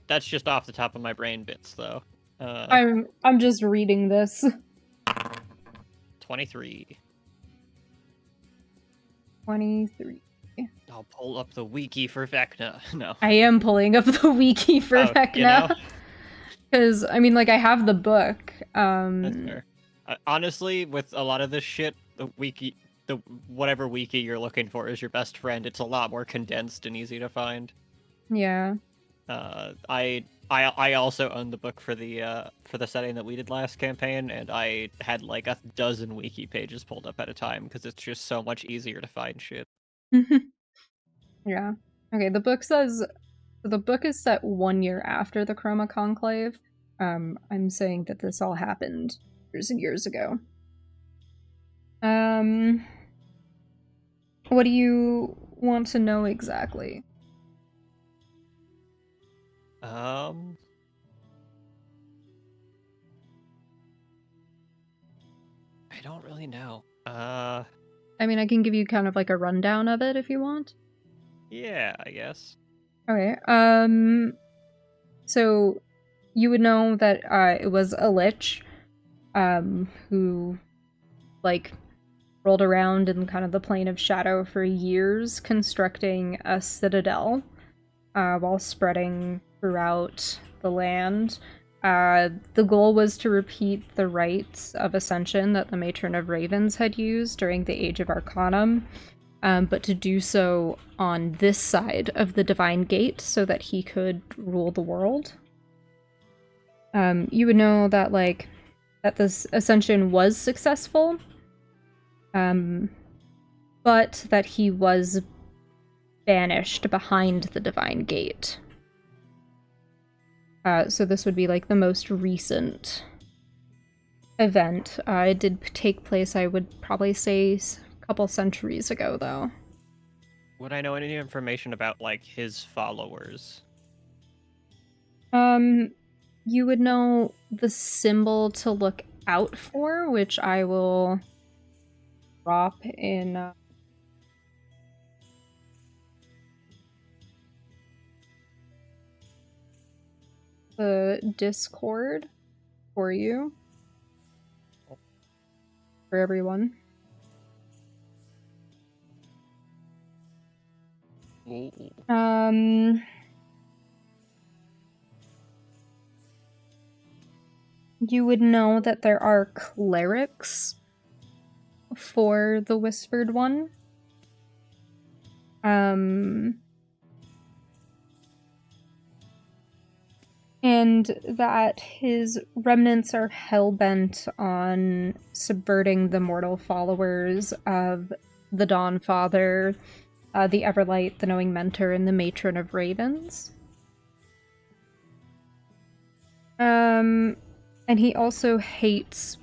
A: That's just off the top of my brain bits, though.
E: I'm just reading this.
A: 23.
E: 23.
A: I'll pull up the wiki for Vecna. No.
E: I am pulling up the wiki for
A: Oh, you know?
E: Vecna. Because, I mean, like, I have the book.
A: That's fair. Honestly, with a lot of this shit, the whatever wiki you're looking for is your best friend. It's a lot more condensed and easy to find.
E: Yeah.
A: I also own the book for the setting that we did last campaign, and I had like a dozen wiki pages pulled up at a time because it's just so much easier to find shit.
E: Yeah. Okay, the book says the book is set 1 year after the Chroma Conclave. I'm saying that this all happened years and years ago. What do you want to know exactly?
A: I don't really know.
E: I mean, I can give you kind of like a rundown of it if you want.
A: Yeah, I guess.
E: Okay. So you would know that it was a lich, who, like, rolled around in kind of the plane of shadow for years, constructing a citadel, while spreading throughout the land. The goal was to repeat the rites of ascension that the Matron of Ravens had used during the Age of Arcanum, but to do so on this side of the Divine Gate so that he could rule the world. You would know that, like, that this ascension was successful, but that he was banished behind the Divine Gate. So this would be like the most recent event. It did take place, I would probably say, a couple centuries ago, though.
A: Would I know any information about like his followers?
E: You would know the symbol to look out for, which I will drop in the Discord for you. For everyone.
A: Ooh.
E: You would know that there are clerics for the Whispered One. And that his remnants are hell-bent on subverting the mortal followers of the Dawn Father, the Everlight, the Knowing Mentor, and the Matron of Ravens. And he also hates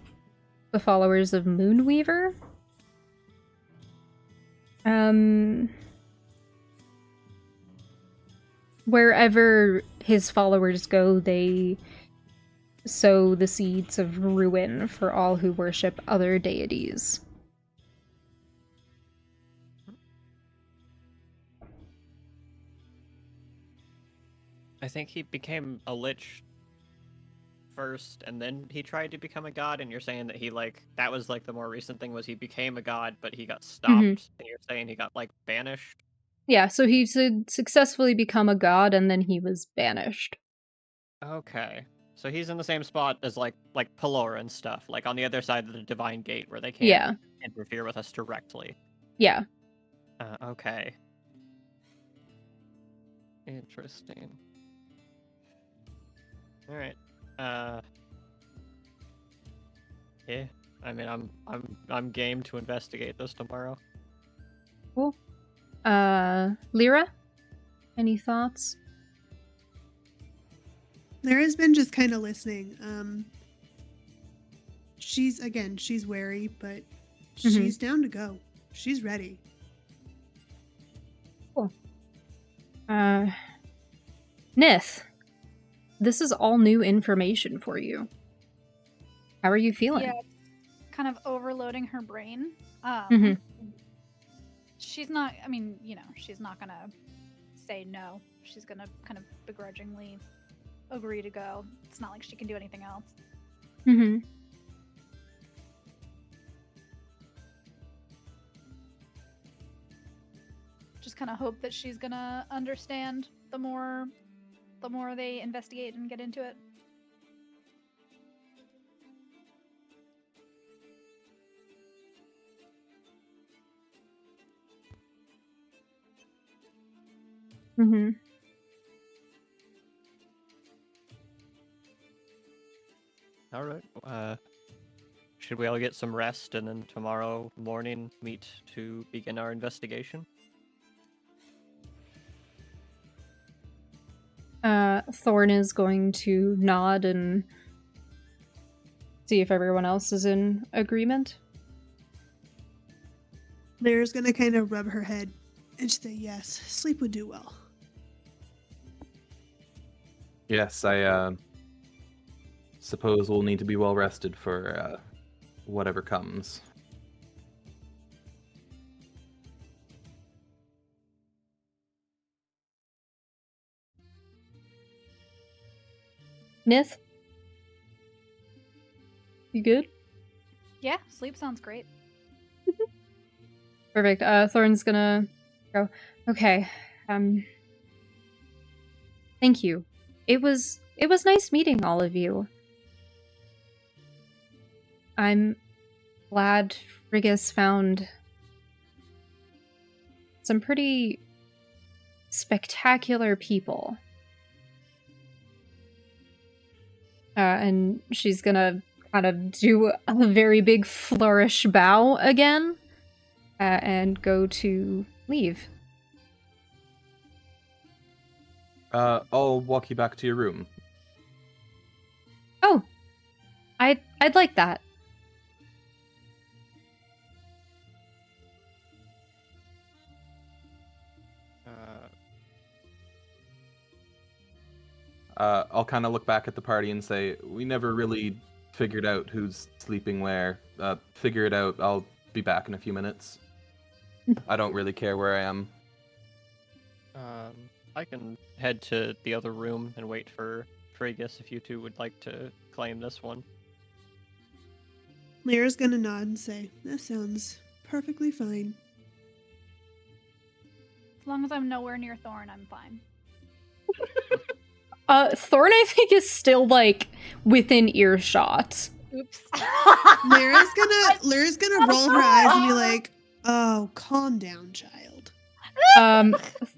E: the followers of Moonweaver. Wherever his followers go, they sow the seeds of ruin for all who worship other deities.
A: I think he became a lich first, and then he tried to become a god, and you're saying that he, like, that was, like, the more recent thing was he became a god, but he got stopped, and you're saying he got, like, banished?
E: Yeah, so he successfully become a god, and then he was banished.
A: Okay. So he's in the same spot as, like Pelor and stuff, like, on the other side of the Divine Gate, where they can't
E: Yeah.
A: interfere with us directly.
E: Yeah.
A: Okay. Interesting. Alright. Yeah. I mean, I'm game to investigate this tomorrow.
E: Cool. Lyra? Any thoughts?
D: Lyra's been just kind of listening. She's wary, but she's down to go. She's ready.
E: Cool. Nith, this is all new information for you. How are you feeling?
B: Yeah, kind of overloading her brain. She's not, I mean, you know, she's not gonna say no. She's gonna kind of begrudgingly agree to go. It's not like she can do anything else. Just kind of hope that she's gonna understand the more they investigate and get into it.
A: Alright. Should we all get some rest and then tomorrow morning meet to begin our investigation?
E: Thorn is going to nod and see if everyone else is in agreement.
D: Lyra's gonna kind of rub her head and say yes. Sleep would do well.
C: Yes, I suppose we'll need to be well rested for whatever comes.
E: Nith? You good?
B: Yeah, sleep sounds great.
E: Perfect. Thorn's gonna go, okay, thank you. It was nice meeting all of you. I'm glad Frigus found some pretty spectacular people. And she's gonna kind of do a very big flourish bow again, and go to leave.
C: I'll walk you back to your room.
E: Oh, I'd like that.
C: I'll kind of look back at the party and say, we never really figured out who's sleeping where. Figure it out. I'll be back in a few minutes. I don't really care where I am.
A: I can head to the other room and wait for Frigus if you two would like to claim this one.
D: Lyra's gonna nod and say, that sounds perfectly fine.
B: As long as I'm nowhere near Thorn, I'm fine.
E: Thorn, I think, is still, like, within earshot.
B: Oops.
D: Lyra's gonna roll her eyes and be like, oh, calm down, child.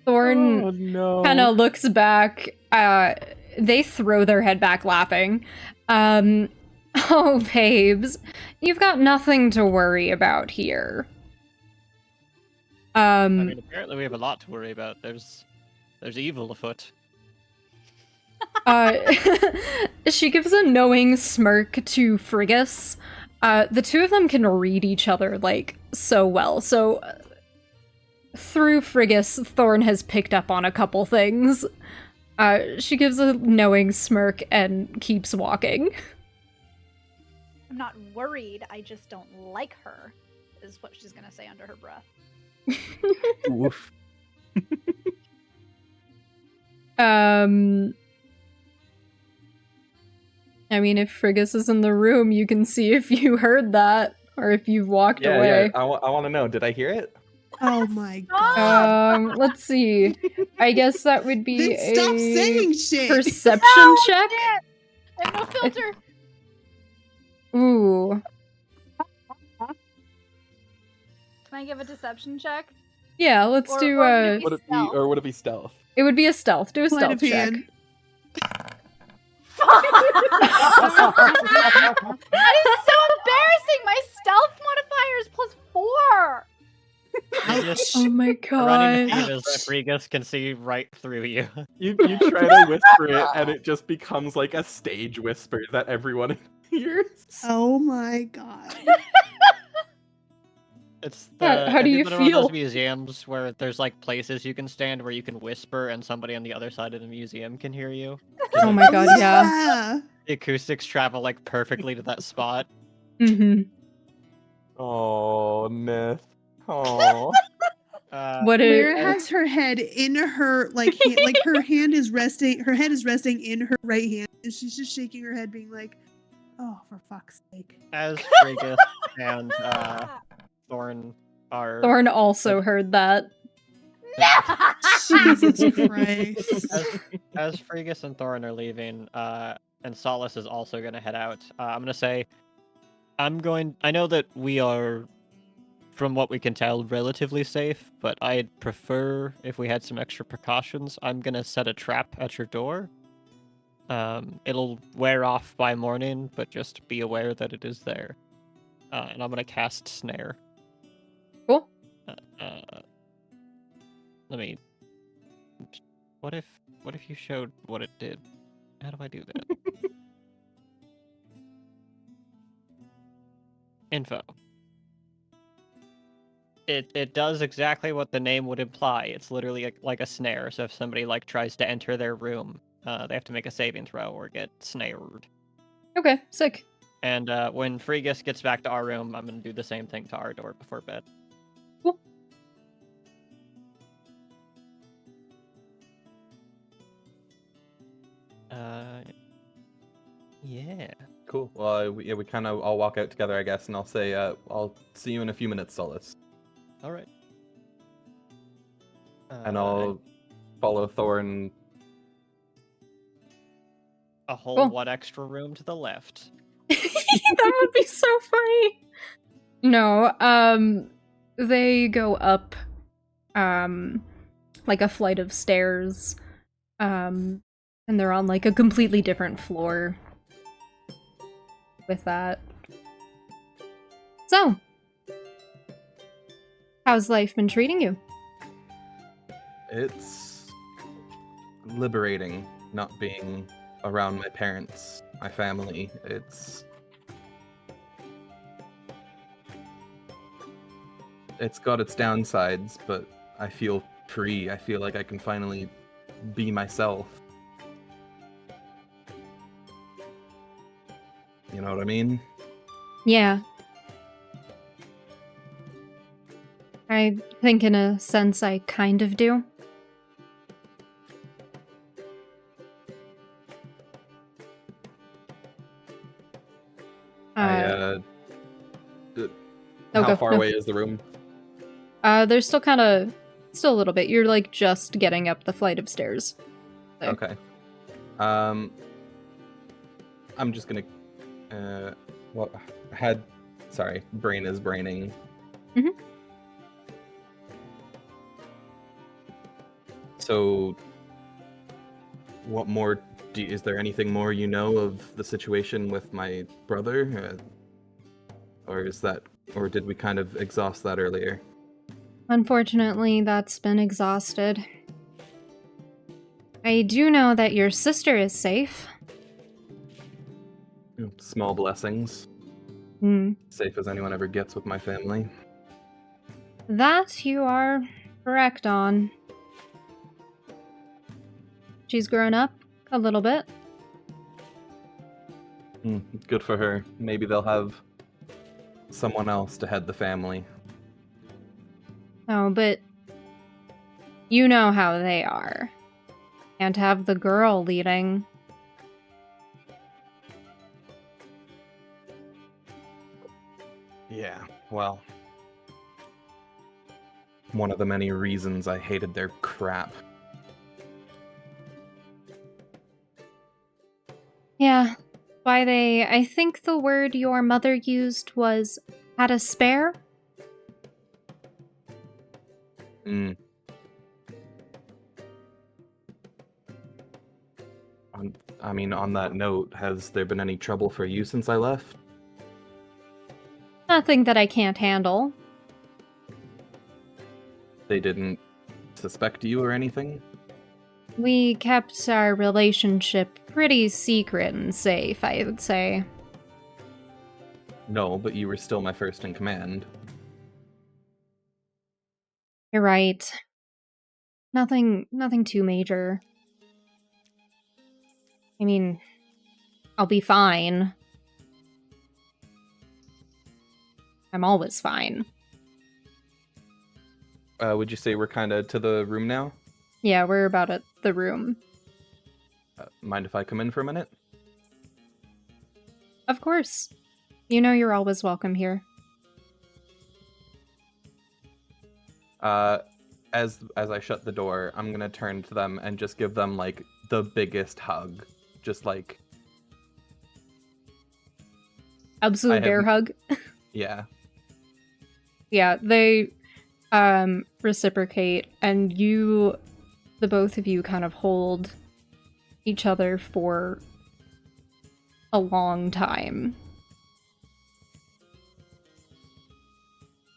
E: Thorn
C: no.
E: kind of looks back. They throw their head back laughing. Oh, babes, you've got nothing to worry about here.
A: I mean, apparently we have a lot to worry about. There's evil afoot.
E: She gives a knowing smirk to Frigus. The two of them can read each other, like, so well. So through Frigus, Thorn has picked up on a couple things. She gives a knowing smirk and keeps walking.
B: I'm not worried, I just don't like her, is what she's gonna say under her breath.
C: Oof.
E: I mean, if Frigus is in the room, you can see if you heard that or if you've walked away.
C: I want to know. Did I hear it?
D: Oh my
B: Stop!
D: god.
E: Let's see. I guess that would be
D: Then stop
E: a
D: saying shit.
E: perception
B: No,
E: check.
B: I have no filter.
E: Ooh.
B: Can I give a deception check?
E: Yeah, let's
B: Or-
E: do
B: or would it
C: Would it be
B: Stealth.
C: or would it be stealth?
E: it would be a stealth. Do a
D: Sleight
E: stealth
D: of
E: check.
D: hand.
B: That is so embarrassing! My stealth modifier is +4!
A: Frigus,
E: Oh my
A: running
E: god.
A: theme is Frigus can see right through you.
C: You try to whisper it, and it just becomes like a stage whisper that everyone hears.
D: Oh my god.
A: It's
E: How
A: the,
E: do
A: have
E: you
A: been to one of those
E: feel?
A: museums where there's like places you can stand where you can whisper and somebody on the other side of the museum can hear you?
E: Oh my god, yeah.
D: Yeah.
A: The acoustics travel like perfectly to that spot.
E: Mm-hmm.
C: Oh, Myth. Oh.
E: What
D: Lyra
E: it
D: has her head in her like her hand is resting. Her head is resting in her right hand, and she's just shaking her head, being like, "Oh, for fuck's sake!"
A: As Frigus and Thorn are
E: Thorn also heard that.
D: Jesus Christ.
A: as Frigus and Thorn are leaving, and Solace is also gonna head out. I'm gonna say, I know that we are, from what we can tell, relatively safe, but I'd prefer if we had some extra precautions. I'm gonna set a trap at your door. It'll wear off by morning, but just be aware that it is there. And I'm gonna cast Snare.
E: Cool.
A: Let me. What if you showed what it did? How do I do that? Info. It does exactly what the name would imply. It's literally like a snare. So if somebody like tries to enter their room, they have to make a saving throw or get snared.
E: Okay, sick.
A: And when Frigus gets back to our room, I'm gonna do the same thing to our door before bed.
E: Cool.
A: Yeah.
C: Cool. Well, we kind of all walk out together, I guess, and I'll say, I'll see you in a few minutes, Solace.
A: All right.
C: And I'll follow Thorn.
A: a whole
E: Cool.
A: one extra room to the left.
E: That would be so funny. No, they go up like a flight of stairs. And they're on like a completely different floor with that. So, how's life been treating you?
C: It's liberating not being around my parents, my family. It's got its downsides, but I feel free. I feel like I can finally be myself. You know what I mean?
E: Yeah. I think in a sense I kind of do.
C: How
E: go,
C: far
E: go.
C: away is the room?
E: There's still a little bit. You're like just getting up the flight of stairs. So.
C: Okay. I'm just gonna. Well, brain is braining.
E: Mhm.
C: So, what more? Is there anything more you know of the situation with my brother, or did we kind of exhaust that earlier?
E: Unfortunately, that's been exhausted. I do know that your sister is safe.
C: Small blessings.
E: Hmm.
C: Safe as anyone ever gets with my family.
E: That you are Correct on. She's grown up a little bit.
C: Good for her. Maybe they'll have someone else to head the family.
E: Oh, but you know how they are. Can't have the girl leading.
C: Yeah, well. One of the many reasons I hated their crap.
E: Yeah. I think the word your mother used was had a spare?
C: Mm. On that note, has there been any trouble for you since I left?
E: Nothing that I can't handle.
C: They didn't suspect you or anything?
E: We kept our relationship pretty secret and safe, I would say.
C: No, but you were still my first in command.
E: You're right. Nothing too major. I mean, I'll be fine. I'm always fine.
C: Would you say we're kind of to the room now?
E: Yeah, we're about at the room.
C: Mind if I come in for a minute?
E: Of course. You know you're always welcome here.
C: As I shut the door, I'm gonna turn to them and just give them, like, the biggest hug. Just, like...
E: Absolute bear hug.
C: Yeah.
E: Yeah, they reciprocate, and the both of you kind of hold each other for a long time.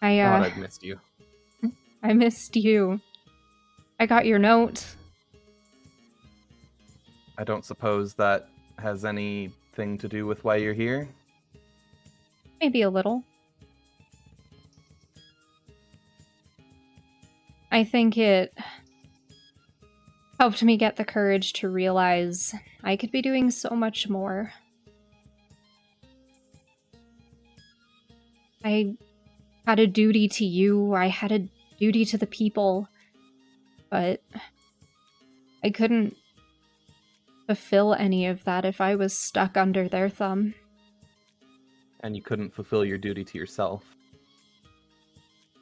C: God, I've missed you.
E: I missed you. I got your note.
C: I don't suppose that has anything to do with why you're here?
E: Maybe a little. I think it helped me get the courage to realize I could be doing so much more. I had a duty to you, I had a duty to the people, but I couldn't fulfill any of that if I was stuck under their thumb.
C: And you couldn't fulfill your duty to yourself.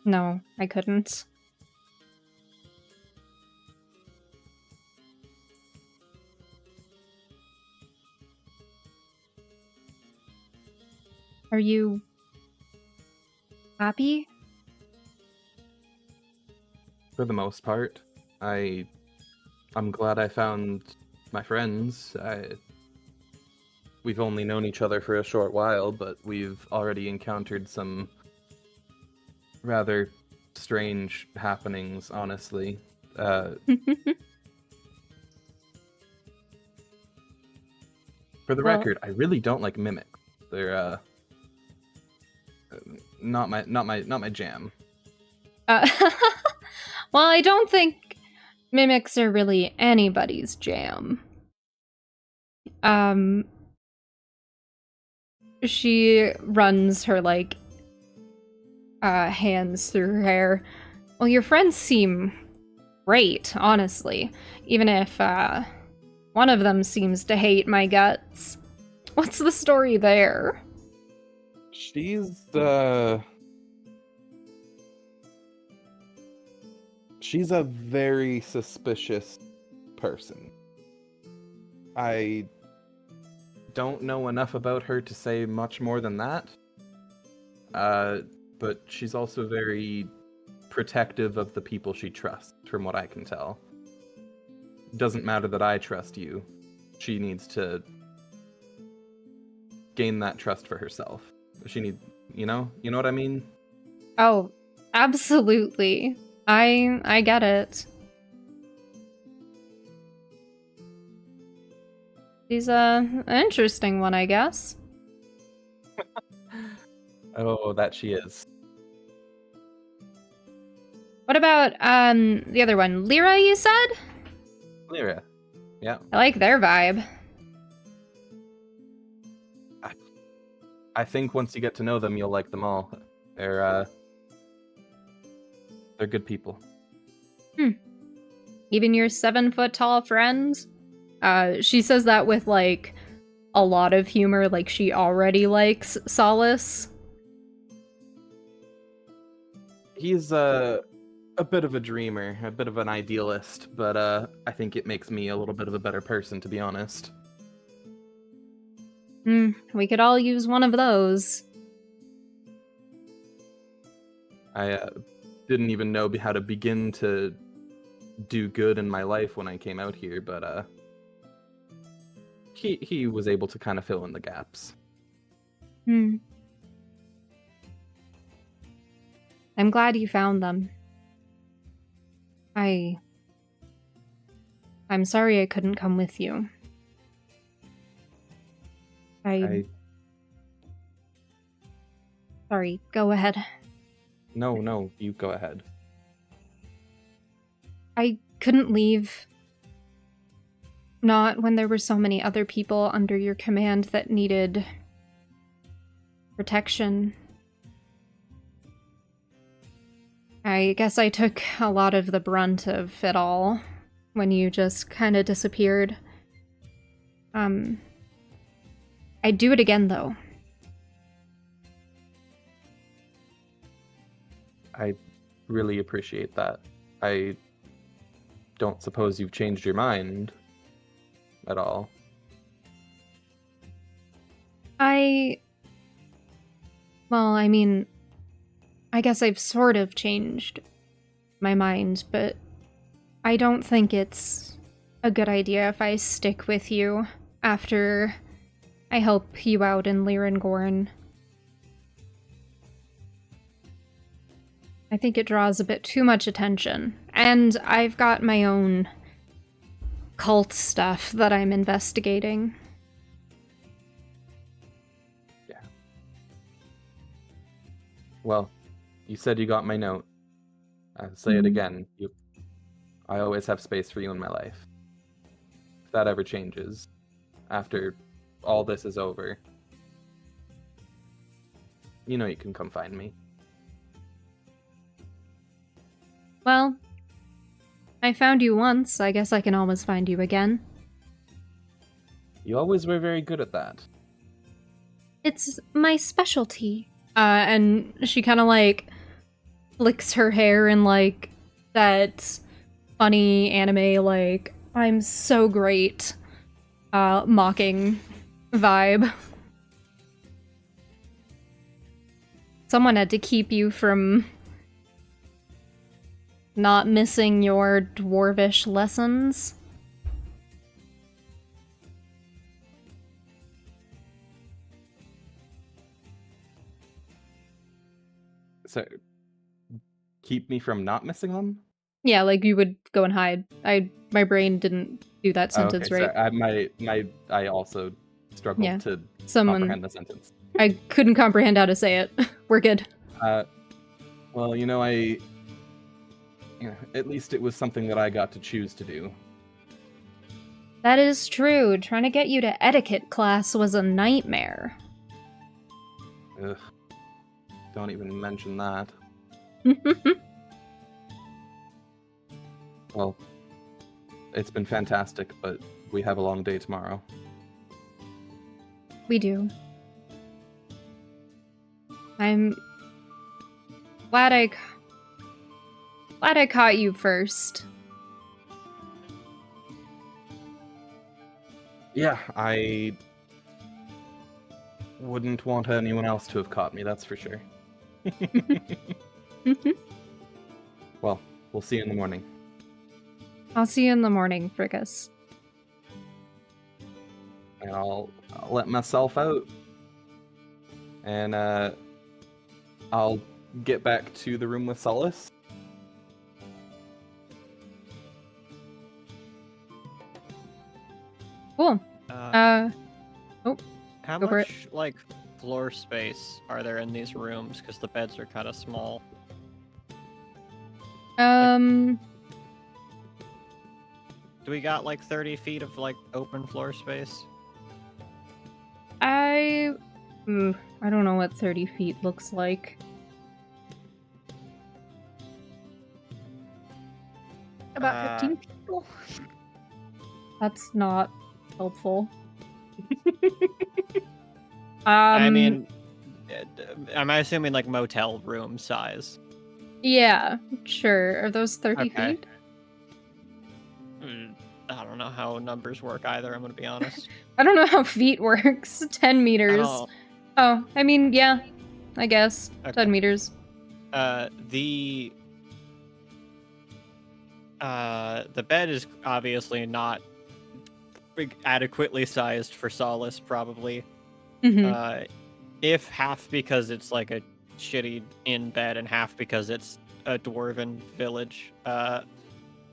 E: No, I couldn't. Are you happy?
C: For the most part. I'm glad I found my friends. We've only known each other for a short while, but we've already encountered some rather strange happenings, honestly. For the
E: Well-
C: record, I really don't like mimics. They're not my jam.
E: Well, I don't think mimics are really anybody's jam. She runs her, hands through her hair. Well, your friends seem great, honestly. Even if, one of them seems to hate my guts. What's the story there?
C: She's a very suspicious person. I don't know enough about her to say much more than that. But she's also very protective of the people she trusts, from what I can tell. Doesn't matter that I trust you. She needs to gain that trust for herself. She needs, you know what I mean?
E: Oh, absolutely. I get it. She's an interesting one, I guess.
C: Oh, that she is.
E: What about the other one? Lyra, you said?
C: Lyra. Yeah.
E: I like their vibe.
C: I think once you get to know them, you'll like them all. They're good people.
E: Even your 7-foot-tall friend? She says that with, like, a lot of humor, like she already likes Solace.
C: He's a bit of a dreamer, a bit of an idealist, but I think it makes me a little bit of a better person, to be honest.
E: We could all use one of those.
C: I didn't even know how to begin to do good in my life when I came out here, but he was able to kind of fill in the gaps.
E: I'm glad you found them. I'm sorry I couldn't come with you. Sorry, go ahead.
C: No, you go ahead.
E: I couldn't leave. Not when there were so many other people under your command that needed protection. I guess I took a lot of the brunt of it all when you just kind of disappeared. I'd do it again, though.
C: I really appreciate that. I don't suppose you've changed your mind at all.
E: Well, I mean, I guess I've sort of changed my mind, but I don't think it's a good idea if I stick with you after I help you out in Lyrangorn. I think it draws a bit too much attention, and I've got my own cult stuff that I'm investigating.
C: Yeah. Well, you said you got my note. I'll say it again. I always have space for you in my life. If that ever changes, after all this is over, you know you can come find me.
E: Well, I found you once. I guess I can always find you again.
C: You always were very good at that.
E: It's my specialty. And she kind of, like, flicks her hair in, like, that funny anime, like, I'm so great, mocking vibe. Someone had to keep you from not missing your dwarvish lessons.
C: So, keep me from not missing them?
E: Yeah, like you would go and hide. My brain didn't do that sentence right.
C: Sorry. I also struggled to comprehend the sentence.
E: I couldn't comprehend how to say it. We're good.
C: Well, at least it was something that I got to choose to do.
E: That is true. Trying to get you to etiquette class was a nightmare.
C: Ugh. Don't even mention that. Well, it's been fantastic, but we have a long day tomorrow.
E: We do. I'm glad I caught you first.
C: Yeah, I wouldn't want anyone else to have caught me, that's for sure. Well, we'll see you in the morning.
E: I'll see you in the morning, Frickus.
C: And I'll let myself out. And I'll get back to the room with Solace.
E: Cool.
A: How
E: go for it.
A: much like floor space are there in these rooms? Because the beds are kind of small. Do we got like 30 feet of like open floor space?
E: I don't know what 30 feet looks like.
B: About 15 people.
E: That's not helpful.
A: I mean, am I assuming like motel room size?
E: Yeah, sure. Are those 30
A: Okay.
E: feet?
A: I don't know how numbers work either, I'm gonna be honest.
E: I don't know how feet works. 10
A: I
E: meters.
A: don't.
E: Oh, I mean, yeah, I guess.
A: Okay.
E: 10 meters.
A: The bed is obviously not adequately sized for Solace, probably.
E: Mm-hmm.
A: If half because it's like a shitty inn bed and half because it's a dwarven village.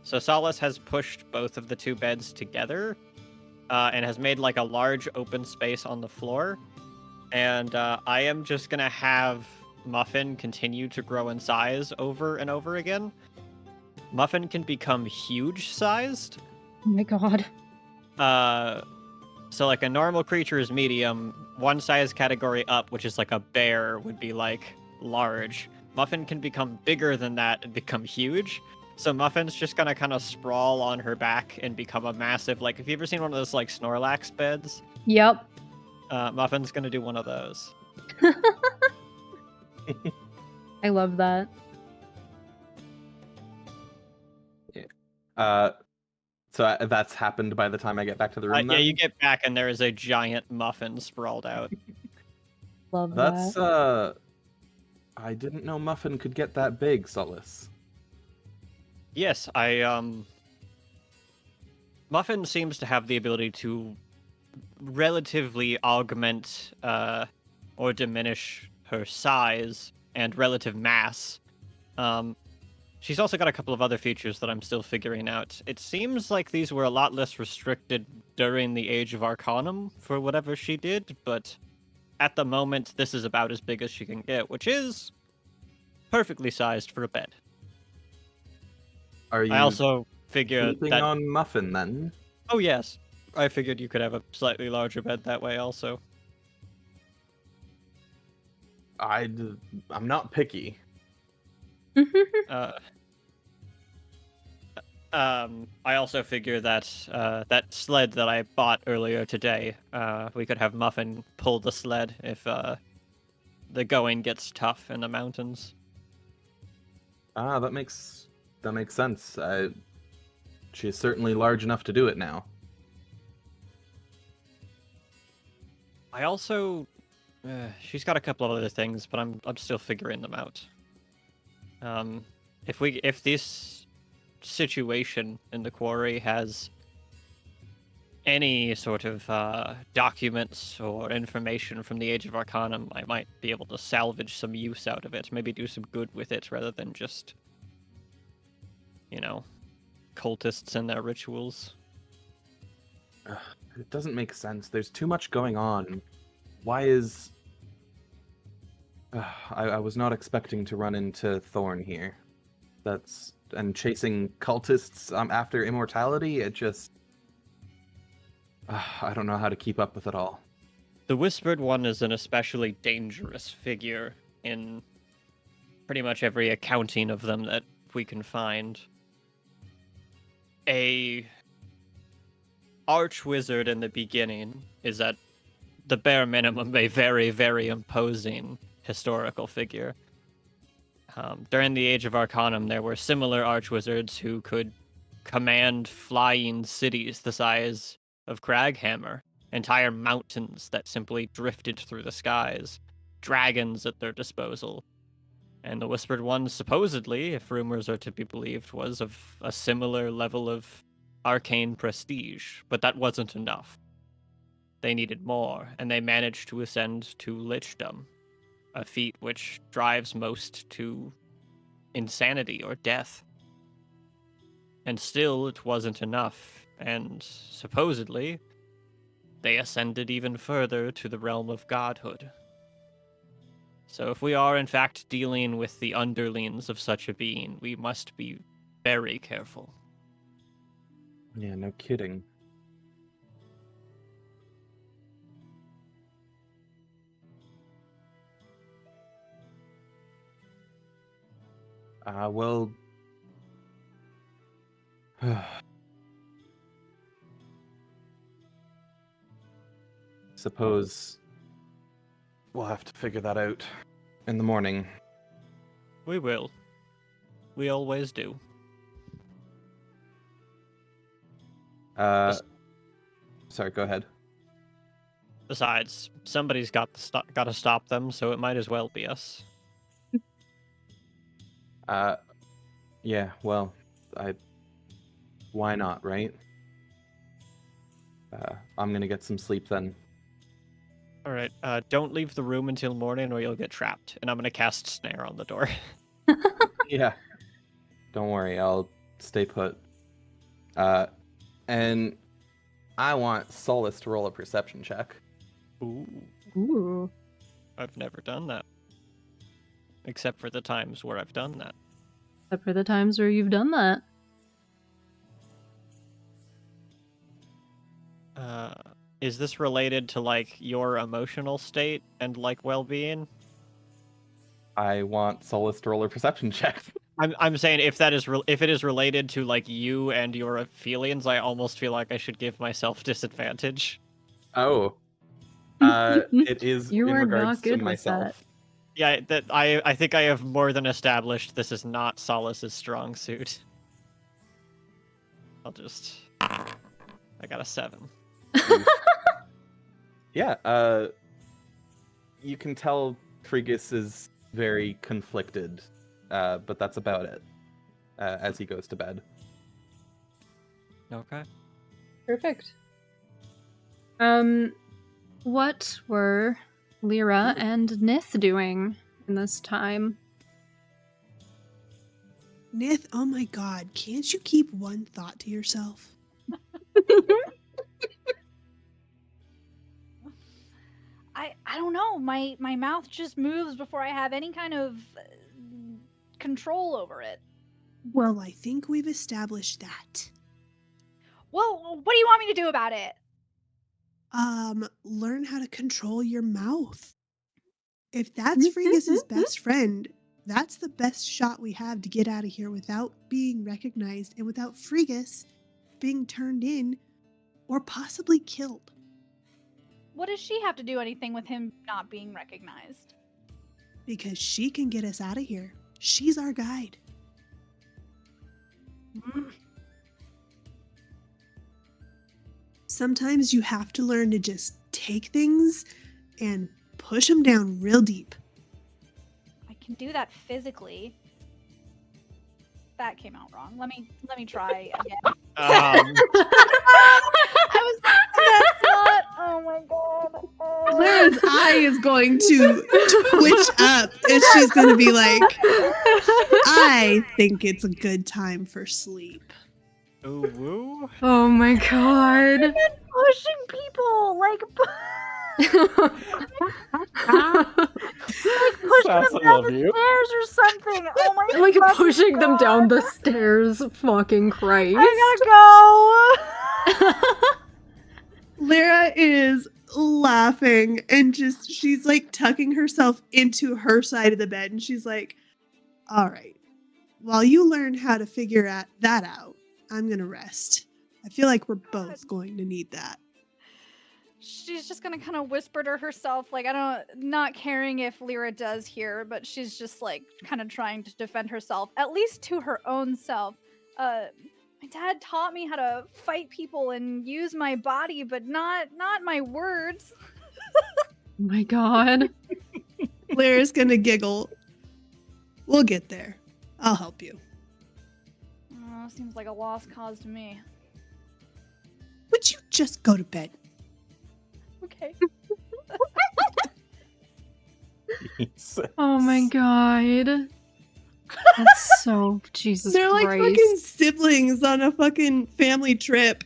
A: So Solace has pushed both of the two beds together and has made like a large open space on the floor. And I am just gonna have Muffin continue to grow in size over and over again. Muffin can become huge sized.
E: Oh my god.
A: So like a normal creature is medium. One size category up, which is like a bear, would be like large. Muffin can become bigger than that and become huge. So Muffin's just gonna kind of sprawl on her back and become a massive, like, have you ever seen one of those like Snorlax beds?
E: Yep.
A: Muffin's gonna do one of those.
E: I love that.
C: So that's happened by the time I get back to the room.
A: Yeah,
C: then?
A: you get back and there is a giant muffin sprawled out.
E: Love
C: That's
E: that.
C: I didn't know Muffin could get that big, Solace.
A: Yes, Muffin seems to have the ability to relatively augment or diminish her size and relative mass. She's also got a couple of other features that I'm still figuring out. It seems like these were a lot less restricted during the Age of Arcanum for whatever she did, but at the moment, this is about as big as she can get, which is perfectly sized for a bed.
C: Are you
A: I also figured
C: sleeping
A: that...
C: on Muffin then?
A: Oh, yes. I figured you could have a slightly larger bed that way also.
C: I'm not picky.
A: I also figure that that sled that I bought earlier today, we could have Muffin pull the sled if the going gets tough in the mountains.
C: That makes sense. She's certainly large enough to do it now.
A: I also, she's got a couple of other things, but I'm still figuring them out. If this situation in the quarry has any sort of documents or information from the Age of Arcanum, I might be able to salvage some use out of it. Maybe do some good with it rather than just, you know, cultists and their rituals.
C: It doesn't make sense. There's too much going on. Why is... I was not expecting to run into Thorn here. And chasing cultists after immortality, it just... I don't know how to keep up with it all.
A: The Whispered One is an especially dangerous figure in pretty much every accounting of them that we can find. A archwizard in the beginning is at the bare minimum a very, very imposing historical figure. During the Age of Arcanum, there were similar archwizards who could command flying cities the size of Craghammer, entire mountains that simply drifted through the skies, dragons at their disposal. And the Whispered One, supposedly, if rumors are to be believed, was of a similar level of arcane prestige, but that wasn't enough. They needed more, and they managed to ascend to Lichdom, a feat which drives most to insanity or death. And still, it wasn't enough, and supposedly, they ascended even further to the realm of godhood. So if we are in fact dealing with the underlings of such a being, we must be very careful.
C: Yeah, no kidding. Well, suppose we'll have to figure that out in the morning.
A: We will. We always do.
C: Sorry, go ahead.
A: Besides, somebody's got to stop them, so it might as well be us.
C: Yeah, well, why not, right? I'm gonna get some sleep then.
A: All right. Don't leave the room until morning, or you'll get trapped. And I'm gonna cast snare on the door.
C: Yeah. Don't worry, I'll stay put. And I want Solace to roll a perception check.
A: Ooh,
E: Ooh.
A: I've never done that. Except for the times where I've done that.
E: Except for the times where you've done that.
A: Is this related to like your emotional state and like well-being?
C: I want Solace to roll a perception check.
A: I'm saying if that is if it is related to like you and your feelings, I almost feel like I should give myself disadvantage.
C: Oh. It is
E: You
C: in
E: are
C: regards
E: not good
C: to
E: with that.
C: myself.
A: Yeah, that I think I have more than established this is not Solace's strong suit. I got a 7.
C: Yeah, you can tell Frigus is very conflicted, but that's about it, as he goes to bed.
A: Okay.
E: Perfect. What were Lyra and Nith doing in this time?
D: Nith, oh my god, can't you keep one thought to yourself?
B: I don't know. My mouth just moves before I have any kind of control over it.
D: Well, I think we've established that.
B: Well, what do you want me to do about it?
D: Learn how to control your mouth. If that's Frigus's best friend, that's the best shot we have to get out of here without being recognized and without Frigus being turned in or possibly killed.
B: What does she have to do anything with him not being recognized?
D: Because she can get us out of here. She's our guide. Sometimes you have to learn to just take things and push them down real deep.
B: I can do that physically. That came out wrong. Let me try again. I was that's not. Oh my god.
D: Clara's eye is going to twitch up and she's going to be like, I think it's a good time for sleep.
A: Ooh, woo.
E: Oh my god.
B: Pushing people like pushing
C: Sass,
B: them
C: I
B: down
C: love
B: the
C: you.
B: stairs or something. Oh my
E: Like
B: fucking
E: pushing them down the
B: God.
E: stairs. Fucking Christ.
B: I gotta go.
D: Lyra is laughing and she's like tucking herself into her side of the bed and she's like, all right, while you learn how to figure that out, I'm gonna rest. I feel like we're both going to need that.
B: She's just gonna kind of whisper to herself, like, not caring if Lyra does hear, but she's just like kind of trying to defend herself, at least to her own self. My dad taught me how to fight people and use my body, but not my words.
E: Oh my god.
D: Lyra's gonna giggle. We'll get there. I'll help you.
B: Seems like a lost cause to me.
D: Would you just go to bed?
B: Okay.
C: Jesus.
E: Oh my god. That's so Jesus
D: They're like
E: Christ.
D: fucking siblings on a fucking family trip.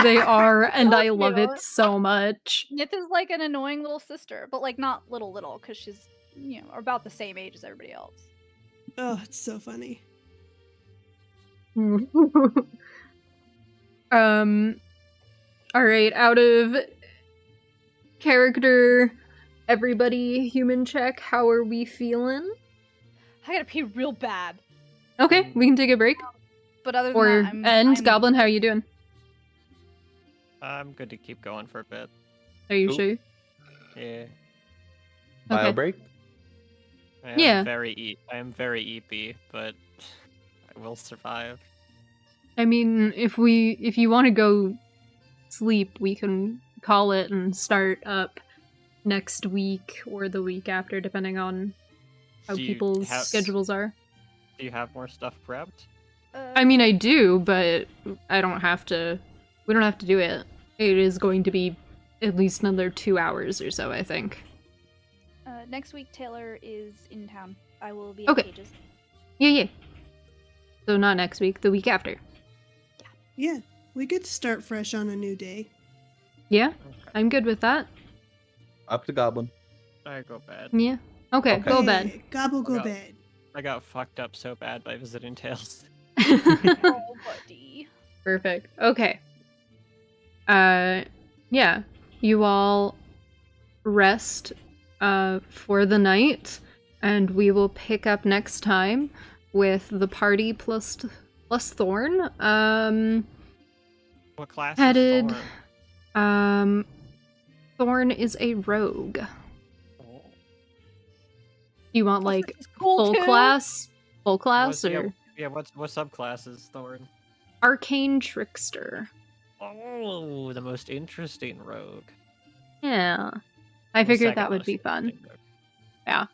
E: They are, and I love
B: you.
E: it so much.
B: Nith is like an annoying little sister, but like not little, because she's, about the same age as everybody else.
D: Oh, it's so funny.
E: All right, out of character, everybody, human check. How are we feeling?
B: I gotta pee real bad.
E: Okay, we can take a break.
B: But other than
E: Or
B: that, I'm
E: Goblin, how are you doing?
A: I'm good to keep going for a bit.
E: Are you
C: Cool.
E: sure?
A: Yeah.
C: Bio
E: Okay.
C: break.
A: I am
E: Yeah.
A: I am very EP, but I will survive.
E: I mean, if you want to go sleep, we can call it and start up next week or the week after, depending on how
A: Do you
E: people's
A: have-
E: schedules are.
A: Do you have more stuff prepped?
E: I mean, I do, but I don't have to. We don't have to do it. It is going to be at least another 2 hours or so, I think.
B: Next week, Taylor is in town. I will be
E: Okay.
B: at Pages.
E: Yeah. So not next week, the week after.
D: Yeah, we could start fresh on a new day.
E: Yeah,
A: Okay.
E: I'm good with that.
C: Up to Goblin.
A: I go bad.
E: Yeah. Okay,
C: Okay.
E: go bed.
D: Hey, Gobble go
A: Okay.
D: bed.
A: I got fucked up so bad by visiting Tales.
B: Oh, buddy.
E: Perfect. Okay. Yeah. You all rest for the night, and we will pick up next time with the party plus Thorn.
A: What class
E: Headed-
A: is Thorn?
E: Thorn is a rogue.
A: Oh.
E: You want
B: Oh, so
E: like
B: he's cool
E: full
B: too?
E: class? Full class
A: What's- yeah,
E: or
A: yeah, what subclass is Thorn?
E: arcane trickster?
A: Oh, the most interesting rogue.
E: Yeah. I
A: The
E: figured
A: second
E: that would
A: most
E: be fun.
A: interesting rogue.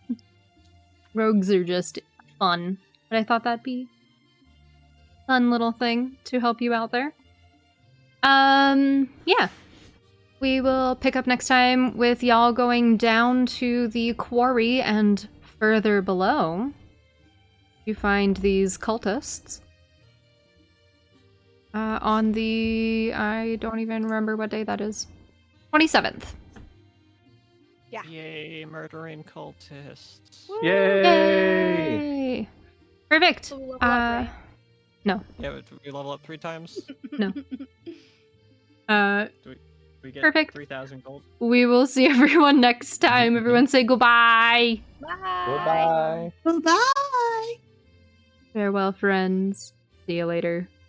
E: Rogues are just fun, but I thought that'd be a fun little thing to help you out there. Yeah. We will pick up next time with y'all going down to the quarry and further below. You find these cultists. On the... I don't even remember what day that is. 27th.
B: Yeah.
A: Yay, murdering cultists.
B: Woo!
C: Yay!
E: Yay! Perfect.
B: So we level up, right?
E: No.
A: Yeah, but we level up 3 times. We get
E: Perfect.
A: 3,000 gold.
E: We will see everyone next time. Everyone say goodbye.
B: Bye.
C: Goodbye.
D: Bye bye.
E: Farewell, friends. See you later.